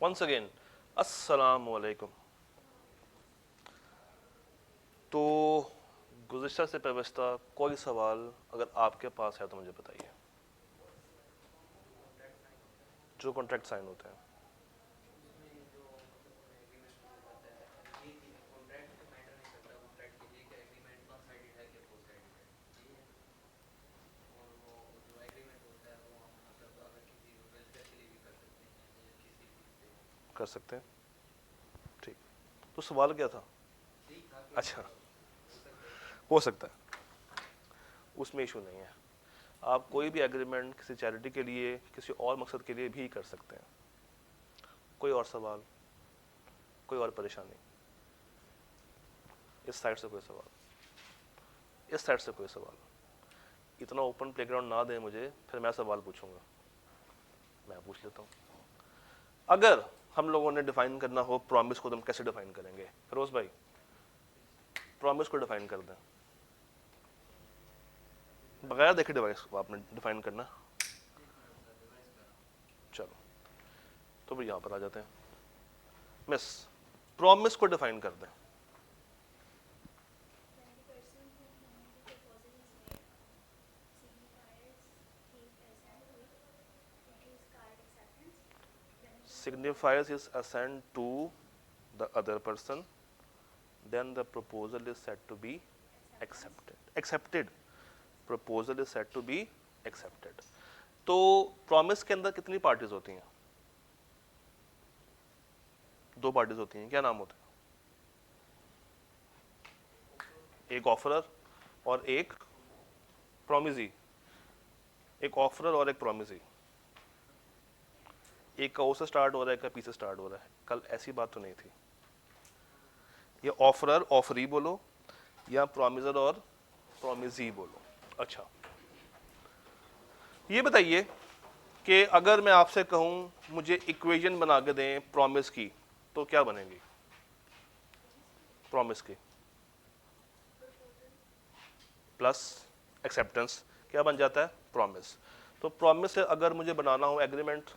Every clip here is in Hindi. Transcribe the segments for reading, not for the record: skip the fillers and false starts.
वंस अगेन अस्सलाम वालेकुम। तो गुज़िश्ता से पेवस्ता कोई सवाल अगर आपके पास है तो मुझे बताइए। जो कॉन्ट्रैक्ट साइन होते हैं, कर सकते हैं। ठीक, तो सवाल क्या था? अच्छा, हो सकता है, उसमें इशू नहीं है। आप कोई भी एग्रीमेंट किसी चैरिटी के लिए, किसी और मकसद के लिए भी कर सकते हैं। कोई और सवाल, कोई और परेशानी? इस साइड से कोई सवाल, इस साइड से कोई सवाल? इतना ओपन प्लेग्राउंड ना दें मुझे, फिर मैं सवाल पूछूंगा। मैं पूछ लेता हूँ। अगर हम लोगों ने डिफाइन करना हो प्रॉमिस को, तो हम कैसे डिफाइन करेंगे? फिरोज भाई, प्रॉमिस को डिफाइन कर दें, बगैर देखे डिवाइस को आपने डिफाइन करना। चलो, तो फिर यहाँ पर आ जाते हैं। मिस, प्रॉमिस को डिफाइन कर दें। Signifies his assent to the other person, then the proposal is said to be accepted. Accepted, proposal is said to be accepted. तो प्रॉमिस के अंदर कितनी पार्टीज होती हैं? दो पार्टीज होती हैं। क्या नाम होता है? एक ऑफरर और एक प्रॉमिजी। एक ऑफरर और एक प्रॉमिजी। एक का ओ से स्टार्ट हो रहा है, एक का पी से स्टार्ट हो रहा है। कल ऐसी बात तो नहीं थी। ये ऑफरर ऑफरी बोलो, या प्रॉमिजर और प्रॉमिजी बोलो। अच्छा, ये बताइए कि अगर मैं आपसे कहूं मुझे इक्वेशन बना के दें प्रॉमिस की, तो क्या बनेगी? प्रॉमिस की प्लस एक्सेप्टेंस क्या बन जाता है? प्रॉमिस। तो प्रॉमिस से अगर मुझे बनाना हो एग्रीमेंट,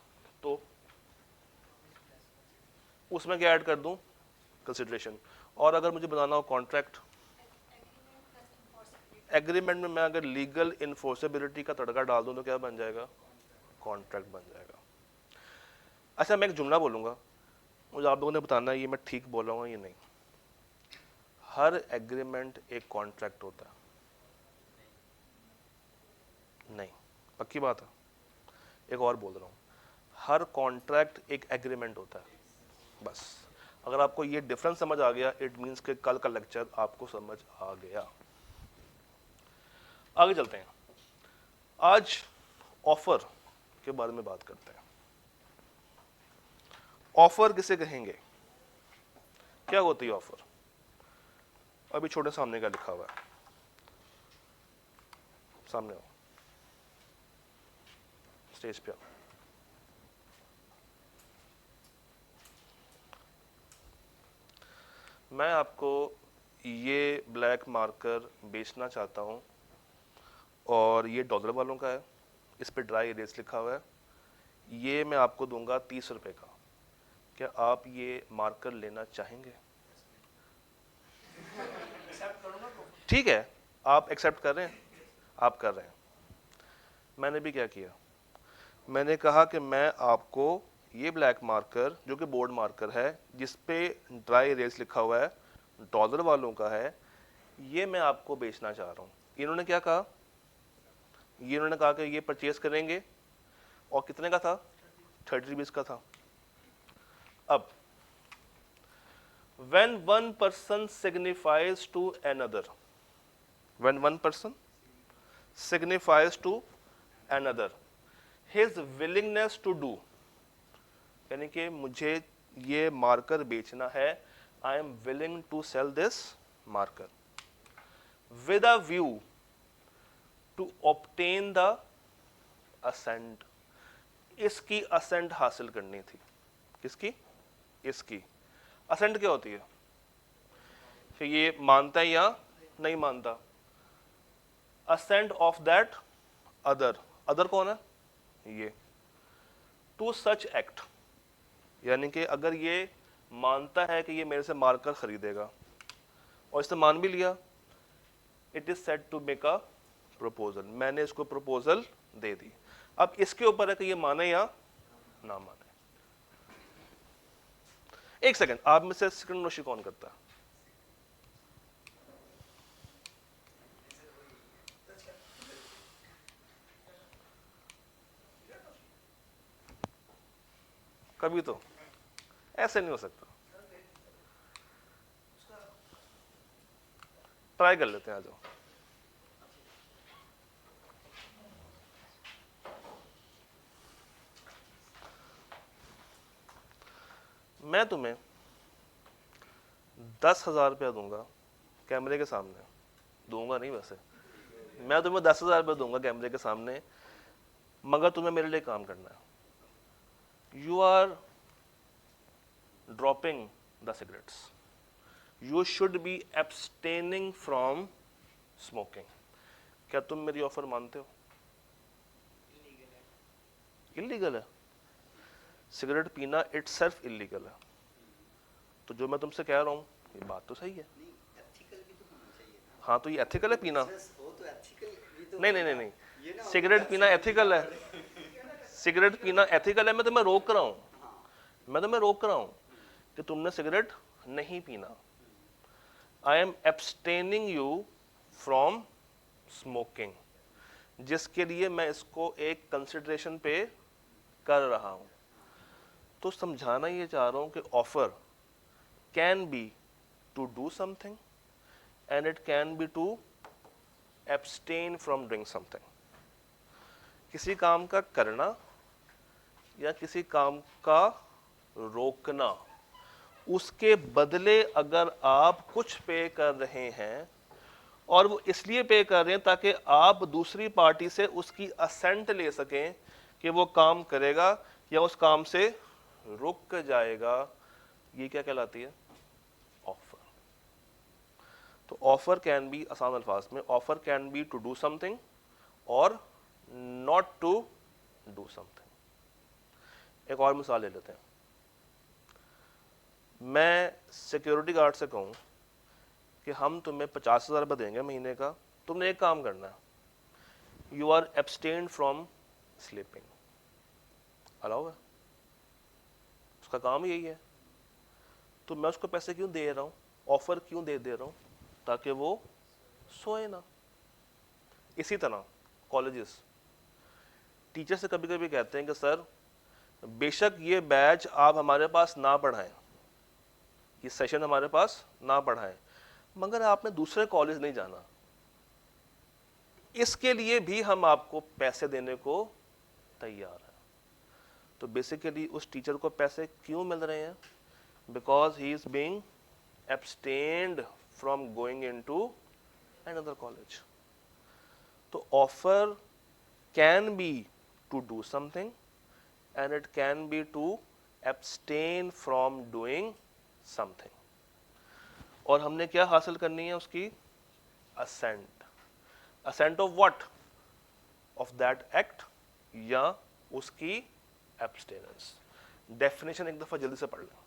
तो उसमें क्या ऐड कर दूं? कंसिडरेशन। और अगर मुझे बनाना हो कॉन्ट्रैक्ट, एग्रीमेंट में मैं अगर लीगल इन्फोर्सेबिलिटी का तड़का डाल दूं तो क्या बन जाएगा? कॉन्ट्रैक्ट बन जाएगा। अच्छा, मैं एक जुमला बोलूंगा, मुझे आप लोगों ने बताना है ये मैं ठीक बोल रहा हूँ या नहीं। हर एग्रीमेंट एक कॉन्ट्रैक्ट होता है? नहीं, पक्की बात है? एक और बोल रहा हूँ, हर कॉन्ट्रैक्ट एक एग्रीमेंट होता है। बस, अगर आपको ये डिफरेंस समझ आ गया, इट मीन्स कि कल का लेक्चर आपको समझ आ गया। आगे चलते हैं। आज ऑफर के बारे में बात करते हैं। ऑफर किसे कहेंगे? क्या होती है ऑफर? अभी छोटे सामने का लिखा हुआ है, सामने आओ, स्टेज पे आओ। मैं आपको ये ब्लैक मार्कर बेचना चाहता हूँ, और ये डॉलर वालों का है, इस पे ड्राई इरेज लिखा हुआ है। ये मैं आपको दूंगा 30 रुपए का। क्या आप ये मार्कर लेना चाहेंगे? ठीक है, आप एक्सेप्ट कर रहे हैं? आप कर रहे हैं। मैंने भी क्या किया, मैंने कहा कि मैं आपको ये ब्लैक मार्कर, जो कि बोर्ड मार्कर है, जिस पे ड्राई इरेज लिखा हुआ है, डॉलर वालों का है, ये मैं आपको बेचना चाह रहा हूँ। इन्होंने क्या कहा? ये इन्होंने कहा कि ये परचेज करेंगे, और कितने का था? 30 रुपीज का था। अब when one person signifies to another, when one person signifies to another his willingness to do, यानी कि मुझे ये मार्कर बेचना है, I am willing to sell this marker with a view to obtain the assent। इसकी assent हासिल करनी थी। किसकी? इसकी। assent क्या होती है? कि ये मानता है या नहीं मानता? assent of that other। other कौन है? ये। to such act, यानी कि अगर ये मानता है कि ये मेरे से मार्कर खरीदेगा और इसने मान भी लिया, it is said to make a proposal, मैंने इसको प्रपोजल दे दी। अब इसके ऊपर है कि ये माने या ना माने। एक सेकंड, आप में से स्क्रीन रोशनी कौन करता है? कभी तो ऐसे नहीं हो सकता, ट्राई कर लेते हैं, आ जाओ। मैं तुम्हें 10,000 रुपया दूंगा कैमरे के सामने, दूंगा नहीं वैसे, मैं तुम्हें 10,000 रुपया दूंगा कैमरे के सामने, मगर तुम्हें मेरे लिए काम करना है। You are dropping the cigarettes, you should be abstaining from smoking. क्या तुम मेरी ऑफर मानते हो? इलीगल है, सिगरेट पीना इटसेल्फ इलीगल है। तो जो मैं तुमसे कह रहा हूं ये बात तो सही है। हाँ, तो ये एथिकल है पीना? नहीं नहीं नहीं नहीं, सिगरेट पीना एथिकल है, सिगरेट पीना एथिकल है। मैं तुम्हें रोक रहा हूं, मैं तुम्हें रोक रहा हूं कि तुमने सिगरेट नहीं पीना। I am abstaining you from smoking, जिसके लिए मैं इसको एक कंसिडरेशन पे कर रहा हूं। तो समझाना ये चाह रहा हूं कि offer can be to do something and it can be to abstain from doing something. किसी काम का करना या किसी काम का रोकना, उसके बदले अगर आप कुछ पे कर रहे हैं और वो इसलिए पे कर रहे हैं ताकि आप दूसरी पार्टी से उसकी असेंट ले सकें कि वो काम करेगा या उस काम से रुक जाएगा, ये क्या कहलाती है? ऑफर। तो ऑफर कैन बी, आसान अल्फाज में, offer can be to do something और नॉट टू डू समथिंग। एक और मिसाल ले लेते हैं। मैं सिक्योरिटी गार्ड से कहूं कि हम तुम्हें 50,000 रुपये देंगे महीने का, तुमने एक काम करना है, you are abstained from sleeping. Allow है, उसका काम यही है। तो मैं उसको पैसे क्यों दे रहा हूं, ऑफर क्यों दे रहा हूं? ताकि वो सोए ना। इसी तरह कॉलेजेस टीचर से कभी कभी कहते हैं कि सर बेशक ये बैच आप हमारे पास ना पढ़ाएं, ये सेशन हमारे पास ना पढ़ाएं, मगर आपने दूसरे कॉलेज नहीं जाना, इसके लिए भी हम आपको पैसे देने को तैयार हैं। तो बेसिकली उस टीचर को पैसे क्यों मिल रहे हैं? Because he is being abstained from going into another college. तो offer can be to do something and it can be to abstain from doing something। और हमने क्या हासिल करनी है उसकी? assent। assent of what? of that act या उसकी abstinence। डेफिनेशन एक दफा जल्दी से पढ़ लें।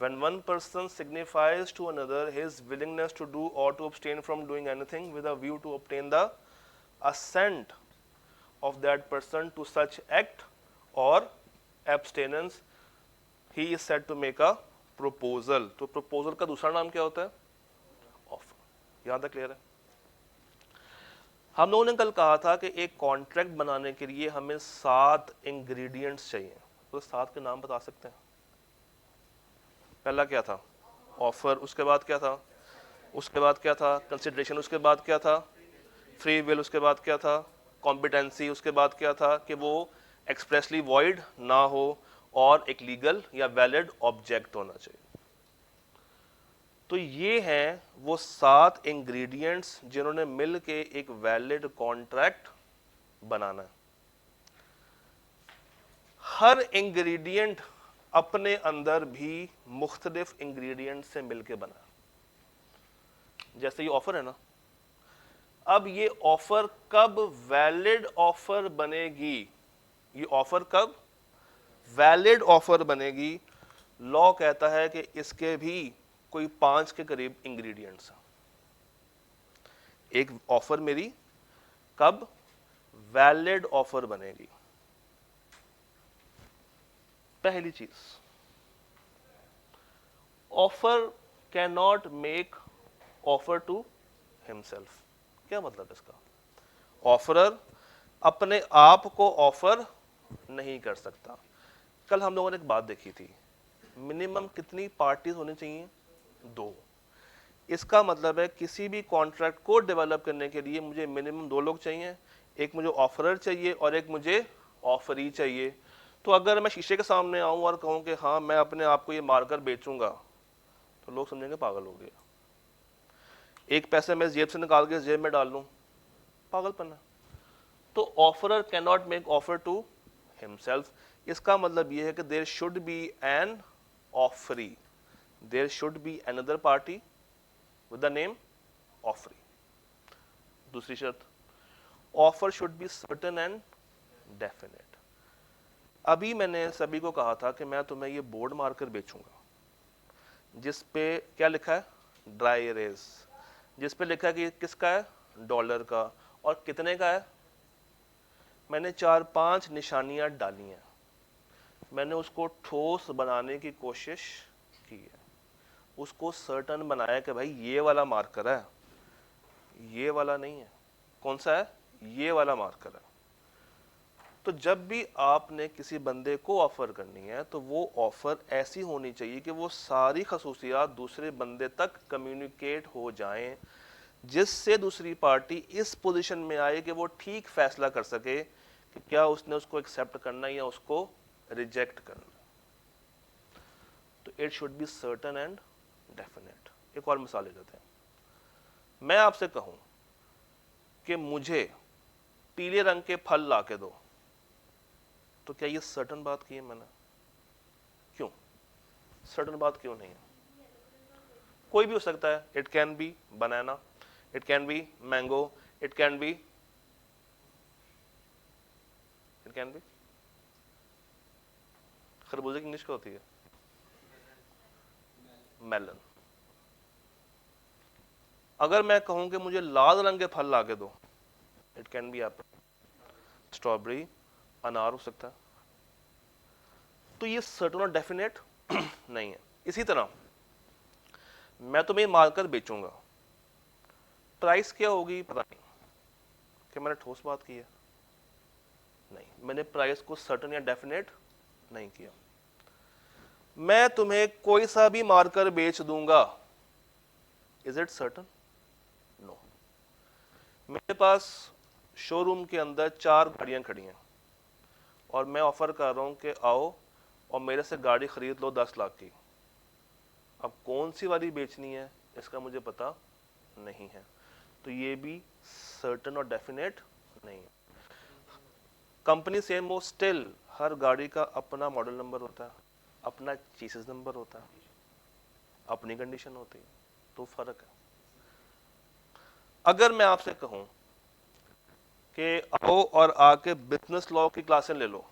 When one person signifies to another his willingness to do or to abstain from doing anything with a view to obtain the assent of that person to such act or abstinence, he is said to make a proposal। तो proposal का दूसरा नाम क्या होता है? ऑफर। यहां तक क्लियर है? हम लोगों ने कल कहा था कि एक कॉन्ट्रैक्ट बनाने के लिए हमें 7 इंग्रेडिएंट्स चाहिए। तो 7 के नाम बता सकते हैं? पहला क्या था? ऑफर। उसके बाद क्या था? उसके बाद क्या था? कंसिडरेशन। उसके बाद क्या था? Free will. उसके बाद क्या था? कॉम्पिटेंसी। उसके बाद क्या था? कि वो एक्सप्रेसली वॉइड ना हो और एक लीगल या वैलिड ऑब्जेक्ट होना चाहिए। तो ये हैं वो 7 इंग्रेडिएंट्स जिन्होंने मिल के एक वैलिड कॉन्ट्रैक्ट बनाना है। हर इंग्रेडिएंट अपने अंदर भी मुख्तलिफ इंग्रेडिएंट से मिलके बना है। जैसे ये ऑफर है ना, अब ये ऑफर कब वैलिड ऑफर बनेगी? ये ऑफर कब वैलिड ऑफर बनेगी? लॉ कहता है कि इसके भी कोई 5 के करीब इंग्रेडिएंट्स हैं। एक ऑफर मेरी कब वैलिड ऑफर बनेगी? पहली चीज, offer can not make offer to himself. क्या मतलब इसका? ऑफरर अपने आप को ऑफर नहीं कर सकता। कल हम लोगों ने एक बात देखी थी, मिनिमम कितनी पार्टीज होनी चाहिए? 2। इसका मतलब है किसी भी कॉन्ट्रैक्ट को डेवलप करने के लिए मुझे मिनिमम 2 लोग चाहिए, एक मुझे ऑफरर चाहिए और एक मुझे ऑफरी चाहिए। तो अगर मैं शीशे के सामने आऊं और कहूं कि हाँ मैं अपने आप को ये मारकर बेचूंगा, तो लोग समझेंगे पागल हो गया। एक पैसे मैं जेब से निकाल के जेब में डाल लूं, पागलपन है। तो offerer can not make offer to himself. इसका मतलब यह है कि there should be an offeree, there should be another party with the name offeree. दूसरी शर्त, offer should be certain and definite. अभी मैंने सभी को कहा था कि मैं तुम्हें ये बोर्ड मारकर बेचूंगा जिस पे क्या लिखा है? Dry erase. जिस पे लिखा है कि किसका है? डॉलर का। और कितने का है? मैंने 4-5 निशानियां डाली हैं, मैंने उसको ठोस बनाने की कोशिश की है, उसको सर्टन बनाया कि भाई ये वाला मार्कर है, ये वाला नहीं है। कौन सा है? ये वाला मार्कर है। तो जब भी आपने किसी बंदे को ऑफर करनी है तो वो ऑफर ऐसी होनी चाहिए कि वो सारी खसूसियात दूसरे बंदे तक कम्युनिकेट हो जाएं, जिससे दूसरी पार्टी इस पोजीशन में आए कि वो ठीक फैसला कर सके कि क्या उसने उसको एक्सेप्ट करना है या उसको रिजेक्ट करना। तो it should be certain and definite. एक और मिसाल ले लेते हैं। मैं आपसे कहूं कि मुझे पीले रंग के फल ला के दो, तो क्या ये सर्टन बात की है मैंने? क्यों सर्टन बात क्यों नहीं है? कोई भी हो सकता है। It can B banana, it can B mango, it can B खरबूजे की इंग्लिश क्या होती है? मेलन। अगर मैं कहूं कि मुझे लाल रंग के फल ला के दो, it can B Apple, strawberry, अनार हो सकता है। तो ये सर्टन और डेफिनेट नहीं है। इसी तरह मैं तुम्हें मारकर बेचूंगा, प्राइस क्या होगी पता नहीं। क्या मैंने ठोस बात की है? नहीं, मैंने प्राइस को सर्टन या डेफिनेट नहीं किया। मैं तुम्हें कोई सा भी मारकर बेच दूंगा, इज इट सर्टन? नो। मेरे पास शोरूम के अंदर 4 गाड़ियां खड़ी हैं और मैं ऑफर कर रहा हूं कि आओ और मेरे से गाड़ी खरीद लो 10 लाख की। अब कौन सी वाली बेचनी है इसका मुझे पता नहीं है, तो ये भी सर्टन और डेफिनेट नहीं है। कंपनी सेम हो, स्टिल हर गाड़ी का अपना मॉडल नंबर होता है, अपना चेसिस नंबर होता है, अपनी कंडीशन होती है, तो फर्क है। अगर मैं आपसे कहूं कि आओ और आके बिजनेस लॉ की क्लासें ले लो,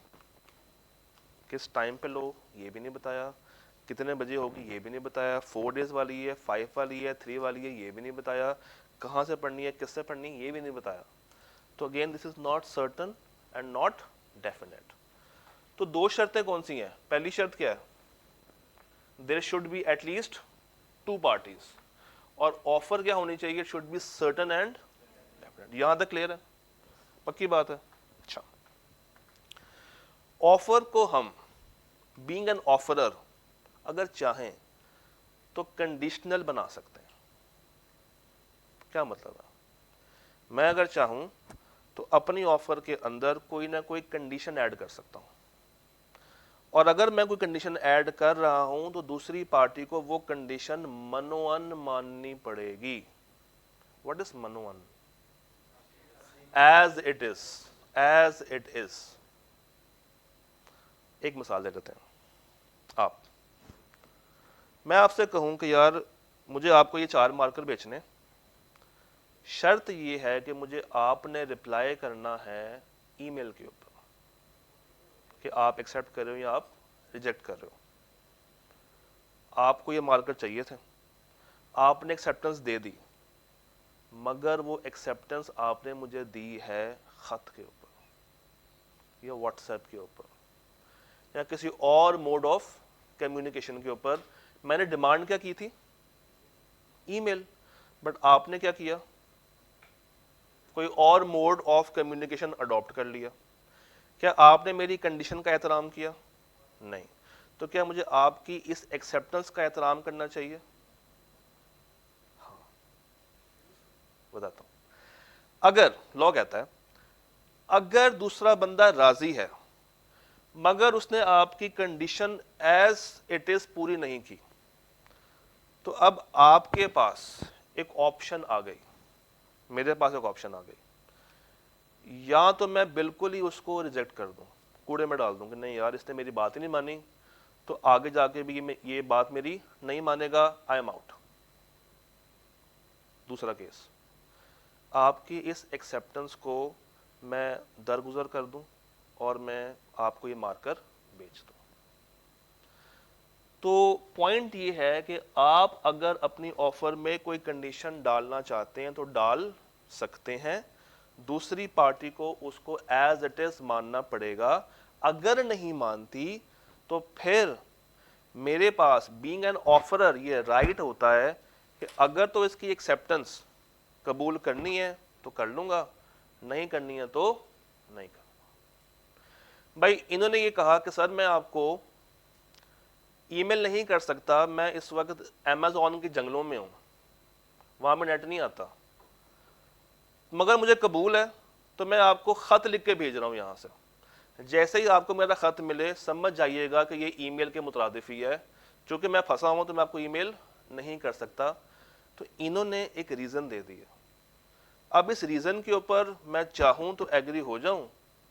किस टाइम पे लो ये भी नहीं बताया, कितने बजे होगी ये भी नहीं बताया, 4 डेज वाली है, 5 वाली है, 3 वाली है ये भी नहीं बताया, कहां से पढ़नी है, किससे पढ़नी है ये भी नहीं बताया। तो again this is not certain and not definite. तो 2 शर्तें कौन सी हैं? पहली शर्त क्या है? There should be at least 2 parties, और ऑफर क्या होनी चाहिए? It should be certain and definite. यहां तक क्लियर है? पक्की बात है? अच्छा, ऑफर को हम बीइंग एन ऑफरर अगर चाहें तो कंडीशनल बना सकते हैं। क्या मतलब है? मैं अगर चाहूं तो अपनी ऑफर के अंदर कोई ना कोई कंडीशन ऐड कर सकता हूं, और अगर मैं कोई कंडीशन ऐड कर रहा हूं तो दूसरी पार्टी को वो कंडीशन मनोअन माननी पड़ेगी। व्हाट इज मनोअन? As it is, as it is. एक मिसाल दे देते हैं। मैं आपसे कहूं कि यार मुझे आपको ये 4 मार्कर बेचने, शर्त ये है कि मुझे आपने रिप्लाई करना है ईमेल के ऊपर कि आप एक्सेप्ट कर रहे हो या आप रिजेक्ट कर रहे हो। आपको ये मार्कर चाहिए थे, आपने एक्सेप्टेंस दे दी, मगर वो एक्सेप्टेंस आपने मुझे दी है खत के ऊपर या व्हाट्सएप के ऊपर या किसी और मोड ऑफ कम्युनिकेशन के ऊपर। मैंने डिमांड क्या की थी? ईमेल। बट आपने क्या किया? कोई और मोड ऑफ कम्युनिकेशन अडॉप्ट कर लिया। क्या आपने मेरी कंडीशन का एहतराम किया? नहीं। तो क्या मुझे आपकी इस एक्सेप्टेंस का एहतराम करना चाहिए? हाँ, बताता हूं। अगर लॉ कहता है अगर दूसरा बंदा राजी है मगर उसने आपकी कंडीशन एज इट इज पूरी नहीं की, तो अब आपके पास एक ऑप्शन आ गई, मेरे पास एक ऑप्शन आ गई। या तो मैं बिल्कुल ही उसको रिजेक्ट कर दूं, कूड़े में डाल दूं कि नहीं यार इसने मेरी बात ही नहीं मानी, तो आगे जाके भी ये बात मेरी नहीं मानेगा, आई एम आउट। दूसरा केस, आपकी इस एक्सेप्टेंस को मैं दरगुजर कर दूं और मैं आपको ये मार्कर बेच दूं। तो पॉइंट ये है कि आप अगर अपनी ऑफर में कोई कंडीशन डालना चाहते हैं तो डाल सकते हैं, दूसरी पार्टी को उसको एज इट इज मानना पड़ेगा। अगर नहीं मानती तो फिर मेरे पास बीइंग एन ऑफरर ये राइट होता है कि अगर तो इसकी एक्सेप्टेंस कबूल करनी है तो कर लूंगा, नहीं करनी है तो नहीं करूंगा। भाई इन्होंने ये कहा कि सर मैं आपको ईमेल नहीं कर सकता, मैं इस वक्त अमेज़न के जंगलों में हूं, वहां में नेट नहीं आता, मगर मुझे कबूल है तो मैं आपको खत लिख के भेज रहा हूं यहां से। जैसे ही आपको मेरा खत मिले समझ जाइएगा कि ये ईमेल के मुतरादिफ ही है, चूंकि मैं फंसा हूं तो मैं आपको ईमेल नहीं कर सकता। तो इन्होंने एक रीजन दे दिया। अब इस रीजन के ऊपर मैं चाहूं तो एग्री हो जाऊं,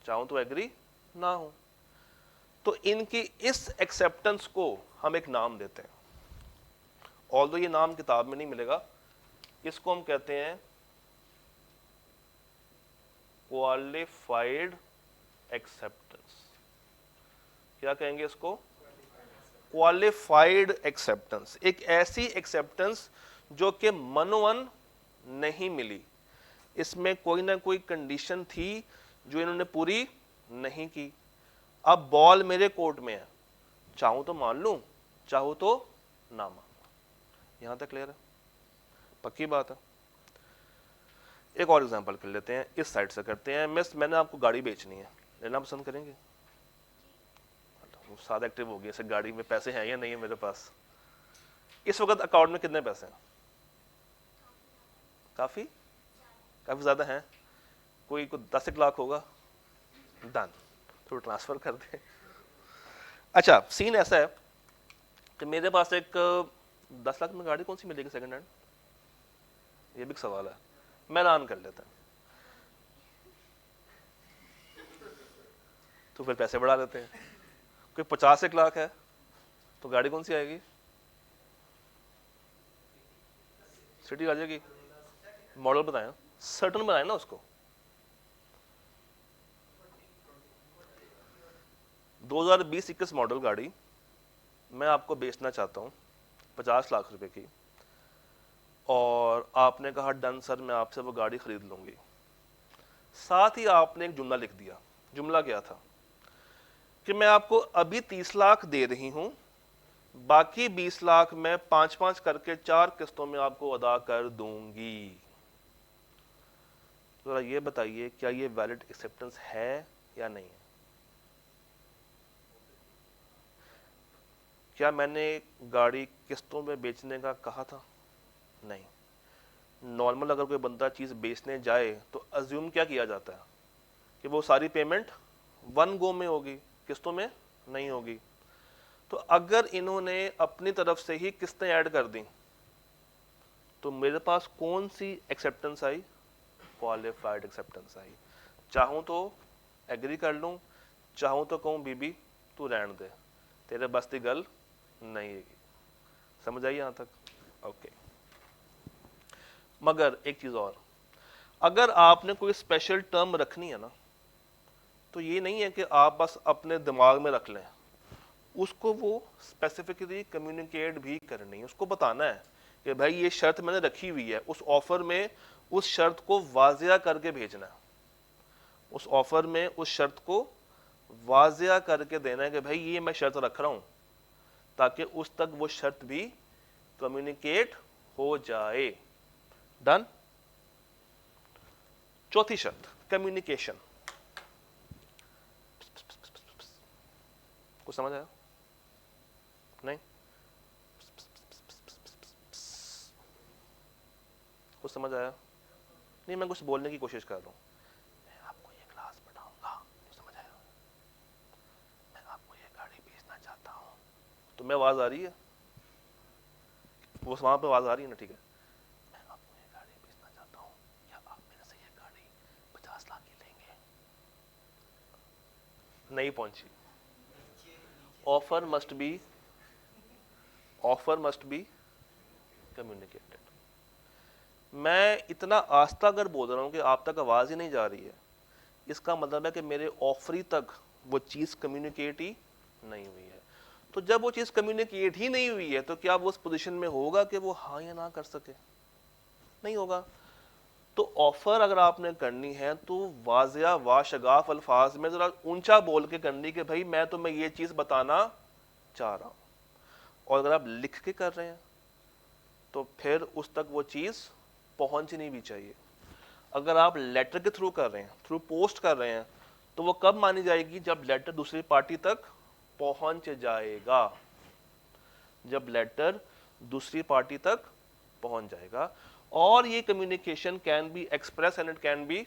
चाहूं तो एग्री ना हो। तो इनकी इस एक्सेप्टेंस को हम एक नाम देते हैं, ऑल्दो ये नाम किताब में नहीं मिलेगा, इसको हम कहते हैं क्वालिफाइड एक्सेप्टेंस। क्या कहेंगे इसको? Qualified acceptance. एक ऐसी एक्सेप्टेंस जो कि मनोअन नहीं मिली, इसमें कोई ना कोई कंडीशन थी जो इन्होंने पूरी नहीं की। अब बॉल मेरे कोर्ट में है, चाहूं तो मान लूं, चाहूं तो ना मान लूं। यहां तक क्लियर है? पक्की बात है। एक और एग्जांपल कर लेते हैं, इस साइड से करते हैं। मैंने आपको गाड़ी बेचनी है, लेना पसंद करेंगे? सादा एक्टिव हो गया, इसे गाड़ी में पैसे हैं या नहीं है मेरे पास? इस वक्त अकाउंट में कितने पैसे हैं? काफी काफी ज्यादा हैं। कोई 10 लाख होगा, डन, तो ट्रांसफर कर दे। अच्छा, सीन ऐसा है कि मेरे पास एक 10 लाख में गाड़ी कौन सी मिलेगी सेकंड हैंड? ये भी सवाल है। मैं ऐलान कर लेता हूं, तो फिर पैसे बढ़ा लेते हैं। कोई 50 लाख है तो गाड़ी कौन सी आएगी? सिटी आ जाएगी। मॉडल बताएं, सर्टन बनाए ना उसको। 2020-21 मॉडल गाड़ी मैं आपको बेचना चाहता हूँ 50 लाख रुपए की, और आपने कहा डन सर, मैं आपसे वो गाड़ी खरीद लूंगी। साथ ही आपने एक जुमला लिख दिया। जुमला क्या था? कि मैं आपको अभी 30 लाख दे रही हूं, बाकी 20 लाख मैं 5-5 करके 4 किस्तों में आपको अदा कर दूंगी। जरा ये बताइए, क्या ये वैलिड एक्सेप्टेंस है या नहीं है? क्या मैंने गाड़ी किस्तों में बेचने का कहा था? नहीं। नॉर्मल अगर कोई बंदा चीज बेचने जाए तो अज्यूम क्या किया जाता है कि वो सारी पेमेंट वन गो में होगी, किस्तों में नहीं होगी। तो अगर इन्होंने अपनी तरफ से ही किस्तें ऐड कर दी तो मेरे पास कौन सी एक्सेप्टेंस आई? क्वालिफाइड एक्सेप्टेंस आई। चाहूं तो एग्री कर लूं, चाहूं तो कहूं बीबी तू रहने दे, तेरे बस की गल नहीं है। समझ आई यहां तक? ओके। मगर एक चीज और, अगर आपने कोई स्पेशल टर्म रखनी है ना, तो ये नहीं है कि आप बस अपने दिमाग में रख लें, उसको वो स्पेसिफिकली कम्युनिकेट भी करनी है। उसको बताना है कि भाई ये शर्त मैंने रखी हुई है, उस ऑफर में उस शर्त को वाजिया करके भेजना है, उस ऑफर में उस शर्त को वाजिया करके देना है कि भाई ये मैं शर्त रख रहा हूं, ताकि उस तक वो शर्त भी कम्युनिकेट हो जाए। डन। चौथी शर्त, कम्युनिकेशन। कुछ समझ आया? नहीं? कुछ समझ आया? नहीं, मैं कुछ बोलने की कोशिश कर रहा हूं। मैं आपको ये क्लास पढ़ाऊंगा, समझ आया? मैं आपको ये गाड़ी बेचना चाहता हूं। तो मैं आवाज आ रही है? वो वहां पे आवाज आ रही है ना? ठीक है। मैं आपको ये गाड़ी बेचना चाहता हूं, क्या आप मेरे से ये गाड़ी 50 लाख की लेंगे? नहीं पहुंची। Offer must be communicated. मैं इतना आस्था अगर बोल रहा हूं कि आप तक आवाज ही नहीं जा रही है, इसका मतलब है कि मेरे ऑफरी तक वो चीज कम्युनिकेट ही नहीं हुई है। तो जब वो चीज कम्युनिकेट ही नहीं हुई है, तो क्या वो उस पोजीशन में होगा कि वो हाँ या ना कर सके? नहीं होगा। तो ऑफर अगर आपने करनी है तो वाजिया वाशगाफ अल्फाज में जरा ऊंचा बोल के करनी कि भाई मैं तुम्हें ये चीज बताना चाह रहा हूं। और अगर आप लिख के कर रहे हैं तो फिर उस तक वो चीज पहुंचनी भी चाहिए। अगर आप लेटर के थ्रू कर रहे हैं, थ्रू पोस्ट कर रहे हैं, तो वो कब मानी जाएगी? जब लेटर दूसरी पार्टी तक पहुंच जाएगा। जब लेटर दूसरी पार्टी तक पहुंच जाएगा। और ये communication can be express and it can B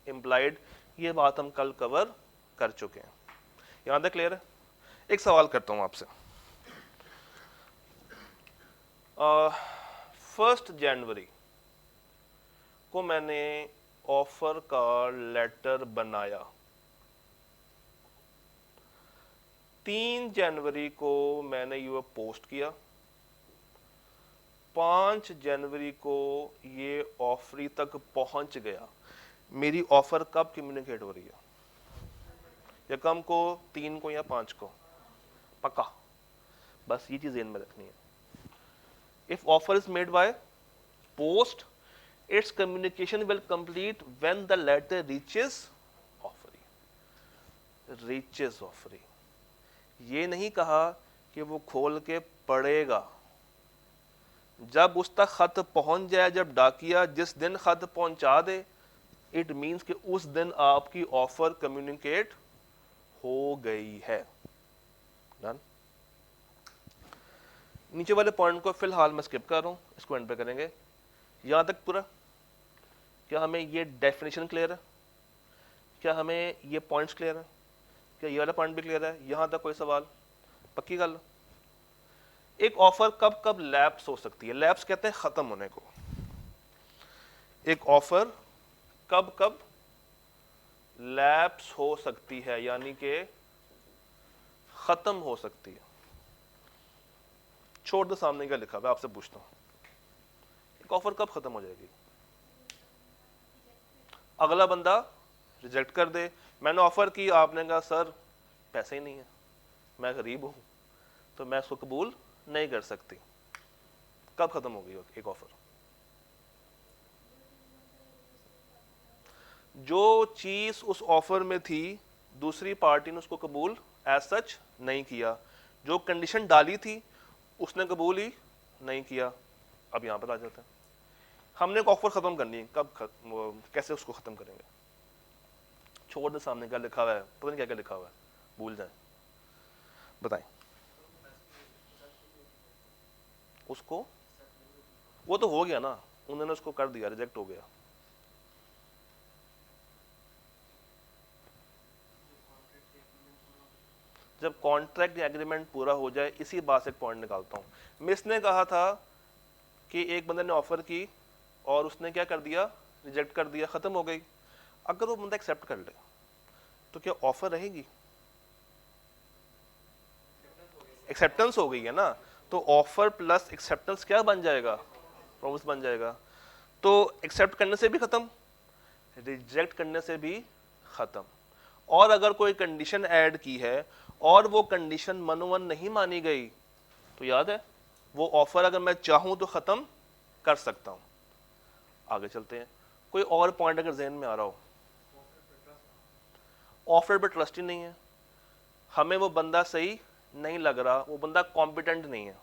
implied. ये बात हम कल कवर कर चुके हैं। यहां तक क्लियर है? एक सवाल करता हूं आपसे। 1 जनवरी को मैंने ऑफर का लेटर बनाया, 3 जनवरी को मैंने ये पोस्ट किया, 5 जनवरी को ये ऑफरी तक पहुंच गया। मेरी ऑफर कब कम्युनिकेट हो रही है? या कम को, 3 को, या 5 को? पक्का? बस ये चीज ध्यान में रखनी है। If offer is made by post, its communication will complete when the letter reaches offering। reaches offering, ये नहीं कहा कि वो खोल के पढ़ेगा। जब उस तक खत पहुंच जाए, जब डाकिया जिस दिन खत पहुंचा दे, इट मीन्स कि उस दिन आपकी ऑफर कम्युनिकेट हो गई है। डन। नीचे वाले पॉइंट को फिलहाल मैं स्किप कर रहा हूं, इसको एंड पे करेंगे। यहां तक पूरा? क्या हमें ये डेफिनेशन क्लियर है? क्या हमें ये पॉइंट्स क्लियर है? क्या ये वाला पॉइंट भी क्लियर है? यहां तक कोई सवाल? पक्की गल? एक ऑफर कब कब लैप्स हो सकती है? लैप्स कहते हैं खत्म होने को। एक ऑफर कब कब लैप्स हो सकती है, यानी कि खत्म हो सकती है? छोड़ दो सामने क्या लिखा हुआ है, आपसे पूछता हूं, एक ऑफर कब खत्म हो जाएगी? अगला बंदा रिजेक्ट कर दे। मैंने ऑफर की, आपने कहा सर पैसे ही नहीं है, मैं गरीब हूं, तो मैं इसको कबूल नहीं कर सकती। कब खत्म होगी एक ऑफर? जो चीज उस ऑफर में थी, दूसरी पार्टी ने उसको कबूल एज सच नहीं किया। जो कंडीशन डाली थी उसने कबूल ही नहीं किया। अब यहां पर आ जाते हैं, हमने एक ऑफर खत्म करनी है, कब कैसे उसको खत्म करेंगे? छोड़ दे सामने क्या लिखा हुआ है, पता नहीं क्या क्या लिखा हुआ है, भूल जाए, बताएं। उसको, वो तो हो गया ना, उन्होंने उसको कर दिया, रिजेक्ट हो गया। जब कॉन्ट्रैक्ट एग्रीमेंट पूरा हो जाए, इसी बात से एक पॉइंट निकालता हूं। मिस ने कहा था कि एक बंदे ने ऑफर की और उसने क्या कर दिया, रिजेक्ट कर दिया, खत्म हो गई। अगर वो बंदा एक्सेप्ट कर ले तो क्या ऑफर रहेगी? एक्सेप्टेंस हो गई है ना, तो ऑफर प्लस एक्सेप्टेंस क्या बन जाएगा, प्रॉमिस बन जाएगा। तो एक्सेप्ट करने से भी खत्म, रिजेक्ट करने से भी खत्म। और अगर कोई कंडीशन ऐड की है और वो कंडीशन मनोवन नहीं मानी गई, तो याद है वो ऑफर अगर मैं चाहूं तो खत्म कर सकता हूं। आगे चलते हैं, कोई और पॉइंट अगर जहन में आ रहा हो। ऑफर पे ट्रस्ट ही नहीं है, हमें वो बंदा सही नहीं लग रहा, वो बंदा कॉम्पिटेंट नहीं है,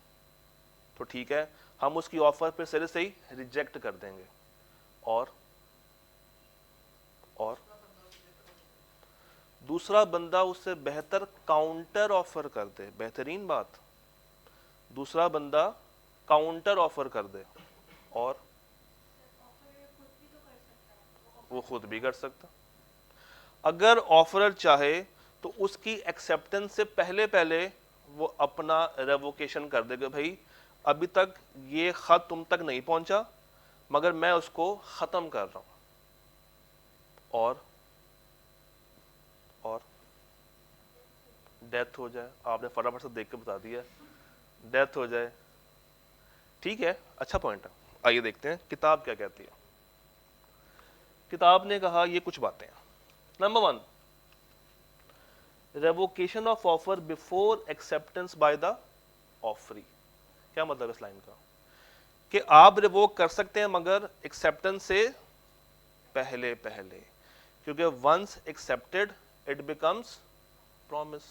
तो ठीक है हम उसकी ऑफर पे सही सही रिजेक्ट कर देंगे। और दूसरा बंदा उससे बेहतर काउंटर ऑफर कर दे, बेहतरीन बात, दूसरा बंदा काउंटर ऑफर कर दे, और वो खुद भी कर सकता। अगर ऑफरर चाहे तो उसकी एक्सेप्टेंस से पहले पहले वो अपना रेवोकेशन कर देगा, भाई अभी तक ये खत तुम तक नहीं पहुंचा मगर मैं उसको खत्म कर रहा हूं। और डेथ हो जाए, आपने फटाफट से देख के बता दिया, डेथ हो जाए, ठीक है, अच्छा पॉइंट है। आइए देखते हैं किताब क्या कहती है। किताब ने कहा ये कुछ बातें। Number 1, revocation of offer before acceptance by the offeree. क्या मतलब इस लाइन का, कि आप रिवोक कर सकते हैं मगर एक्सेप्टेंस से पहले पहले, क्योंकि once accepted it becomes promise,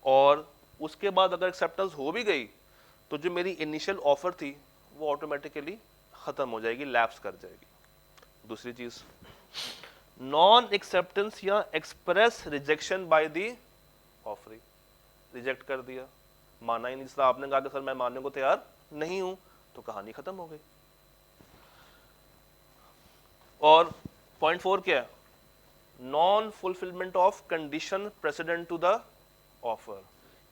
और उसके बाद अगर एक्सेप्टेंस हो भी गई तो जो मेरी इनिशियल ऑफर थी वो ऑटोमेटिकली खत्म हो जाएगी, लैप्स कर जाएगी। दूसरी चीज, नॉन एक्सेप्टेंस या express rejection by the offeree, reject कर दिया, माना ही नहीं, जिससे आपने कहा कि सर मैं मानने को तैयार नहीं हूं, तो कहानी खत्म हो गई। और पॉइंट 4 क्या है, non fulfilment of condition precedent to the offer.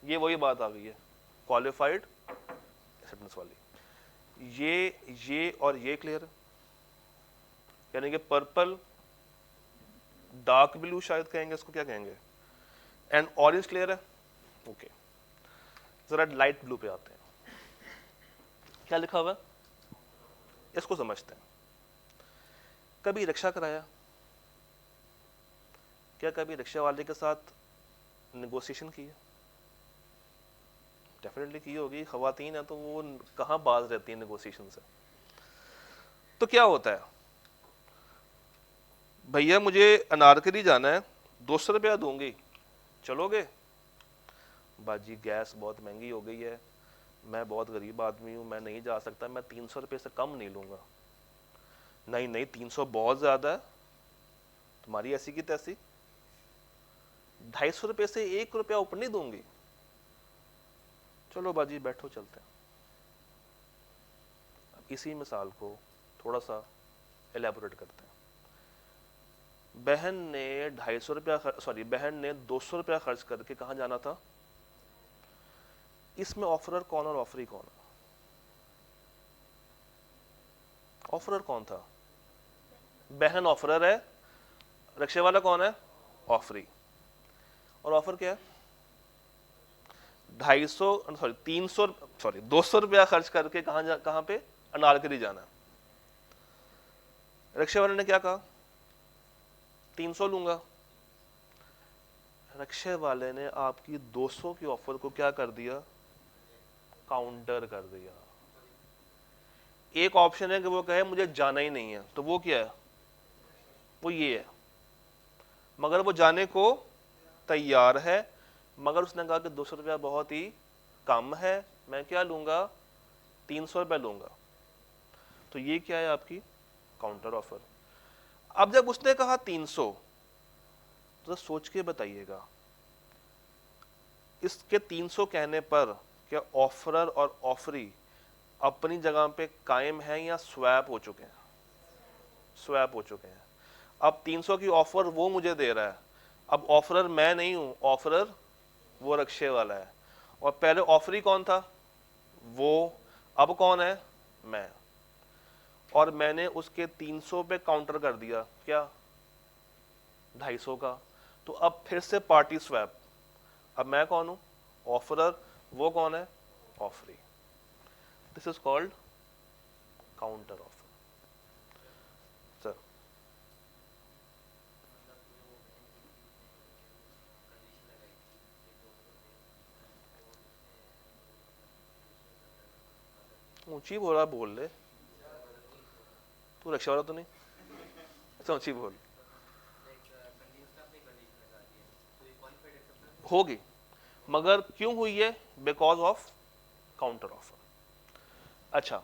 ये वही बात आ गई है क्वालिफाइड एक्सेप्टेंस वाली। ये और ये क्लियर है, यानी कि पर्पल, डार्क ब्लू शायद कहेंगे इसको, क्या कहेंगे, एंड ऑरेंज क्लियर है। ओके, जरा लाइट ब्लू पे आते हैं, क्या लिखा हुआ है इसको समझते हैं। कभी रिक्शा कराया, क्या कभी रिक्शा वाले के साथ नेगोशिएशन की है? डेफिनेटली की होगी, खवातीन है तो वो कहां बाज रहती है नेगोशिएशन से। तो क्या होता है, भैया मुझे अनारकली जाना है, 200 रुपया दूंगी, चलोगे? बाजी गैस बहुत महंगी हो गई है, मैं बहुत गरीब आदमी हूं, मैं नहीं जा सकता, मैं 300 रुपये से कम नहीं लूंगा। नहीं नहीं 300 बहुत ज्यादा है, तुम्हारी ऐसी की तैसी, 250 रुपये से 1 रुपया ऊपर नहीं दूंगी, चलो बाजी बैठो चलते हैं। अब इसी मिसाल को थोड़ा सा एलैबोरेट करते हैं। बहन ने 250 रुपया, सॉरी बहन ने 200 रुपया खर्च करके कहां जाना था? इसमें ऑफरर कौन और ऑफरी कौन? ऑफरर कौन था? बहन ऑफरर है, रिक्शे वाला कौन है? ऑफरी। और ऑफर क्या है? 200 रुपया खर्च करके कहां पे? अनारकली जाना। रिक्शे वाले ने क्या कहा? 300 लूंगा। रिक्शे वाले ने आपकी 200 की ऑफर को क्या कर दिया? काउंटर कर दिया। एक ऑप्शन है कि वो कहे मुझे जाना ही नहीं है, तो वो क्या है? वो ये है, मगर वो जाने को तैयार है, मगर उसने कहा कि 200 रुपया बहुत ही कम है, मैं क्या लूंगा? 300 रुपया लूंगा। तो ये क्या है? आपकी काउंटर ऑफर। अब जब उसने कहा 300, तो सोच के बताइएगा, इसके 300 कहने पर क्या ऑफरर और ऑफरी अपनी जगह पे कायम है या स्वैप हो चुके हैं? स्वैप हो चुके हैं। अब 300 की ऑफर वो मुझे दे रहा है, अब ऑफरर मैं नहीं हूं, ऑफरर वो रक्षे वाला है, और पहले ऑफरी कौन था, वो, अब कौन है, मैं, और मैंने उसके 300 पे काउंटर कर दिया क्या, 250 का, तो अब फिर से पार्टी स्वैप, अब मैं कौन हूं, ऑफरर, वो कौन है, offeree. This is called counter offer. Sir ऊंची बोला, बोल ले, तू रक्षा वाला तो नहीं, अच्छा ऊंची बोल। होगी, मगर क्यों हुई है, बिकॉज ऑफ काउंटर ऑफर। अच्छा,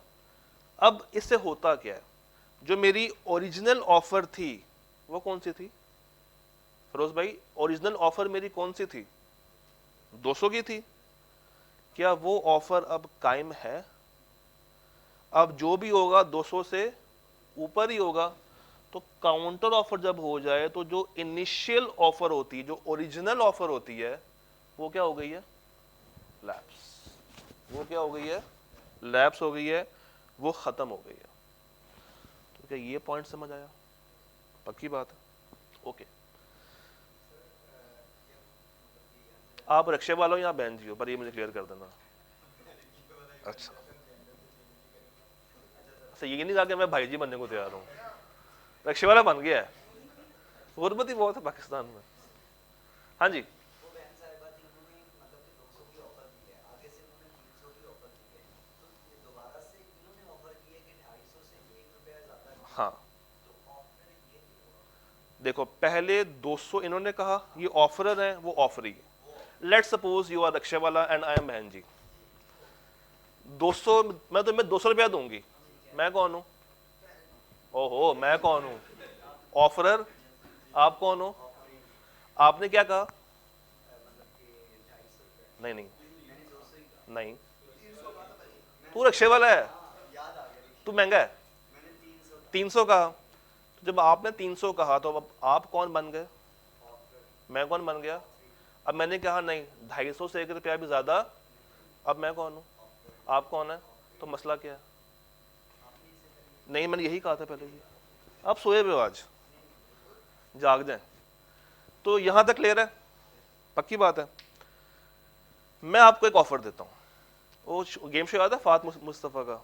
अब इससे होता क्या है, जो मेरी ओरिजिनल ऑफर थी वो कौन सी थी, फिरोज भाई, ओरिजिनल ऑफर मेरी कौन सी थी, 200 की थी, क्या वो ऑफर अब कायम है, अब जो भी होगा 200 से ऊपर ही होगा। तो काउंटर ऑफर जब हो जाए तो जो इनिशियल ऑफर होती है, जो ओरिजिनल ऑफर होती है, वो क्या हो गई है, लैप्स, वो क्या हो गई है, लैप्स हो गई है, वो खत्म हो गई है। तो क्या ये पॉइंट समझ आया, पक्की बात है, ओके। आप रक्षे वालों या बहन जी हो, पर ये मुझे क्लियर कर देना। अच्छा, ये नहीं कहा कि मैं भाई जी बनने को तैयार हूँ, रक्षे वाला बन गया है, गुरबत ही बहुत है पाकिस्तान में। हाँ जी, हाँ, देखो पहले 200 इन्होंने कहा, ये ऑफरर है, वो offeree. Let's suppose you are रक्षा वाला एंड आई एम बहन जी, 200, मैं तुम्हें 200 रुपया दूंगी, मैं कौन हूं, ओहो मैं कौन हूं, ऑफरर, आप कौन हो, आपने क्या कहा, नहीं नहीं नहीं, तू रक्षे वाला है, तू महंगा है, 300 कहा, तो जब आपने 300 कहा तो अब आप कौन बन गए, मैं कौन बन गया, अब मैंने कहा नहीं 250 से 1 रुपया भी ज्यादा, अब मैं कौन हूं, आप कौन है, तो मसला क्या है, नहीं मैंने यही कहा था पहले ही, आप सोए हुए हो आज, जाग जाए। तो यहां तक क्लियर है, पक्की बात है। मैं आपको एक ऑफर देता हूं, वो गेम शो याद है फात मुस्तफा का,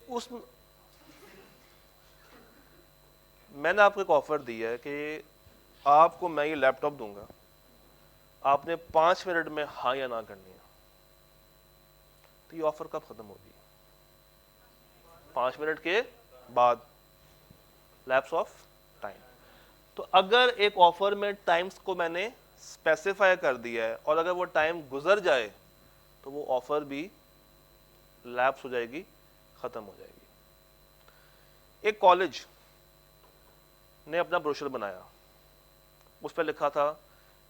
उस मैंने आपको एक ऑफर दी है कि आपको मैं ये लैपटॉप दूंगा, आपने 5 मिनट में हाँ या ना करनी है, तो ये ऑफर कब खत्म होगी, 5 मिनट के बाद, लैप्स ऑफ टाइम। तो अगर एक ऑफर में टाइम्स को मैंने स्पेसिफाई कर दिया है और अगर वो टाइम गुजर जाए तो वो ऑफर भी लैप्स हो जाएगी, खत्म हो जाएगी। एक कॉलेज ने अपना ब्रोशर बनाया, उस पर लिखा था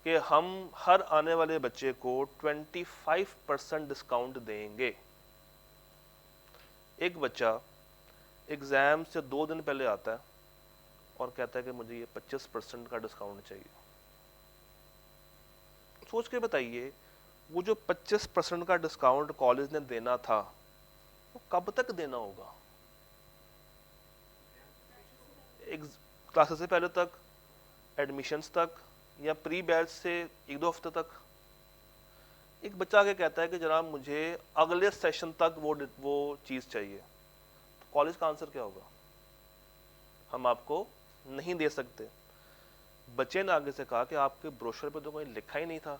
कि हम हर आने वाले बच्चे को 25% डिस्काउंट देंगे। एक बच्चा एग्जाम से 2 दिन पहले आता है और कहता है कि मुझे ये 25% का डिस्काउंट चाहिए। सोच के बताइए, वो जो 25% का डिस्काउंट कॉलेज ने देना था वो कब तक देना होगा, क्लासेस से पहले तक, एडमिशन्स तक, या प्री बैच से 1-2 हफ्ते तक। एक बच्चा आके कहता है कि जनाब मुझे अगले सेशन तक वो चीज चाहिए, तो कॉलेज का आंसर क्या होगा, हम आपको नहीं दे सकते। बच्चे ने आगे से कहा कि आपके ब्रोशर पे तो कोई लिखा ही नहीं था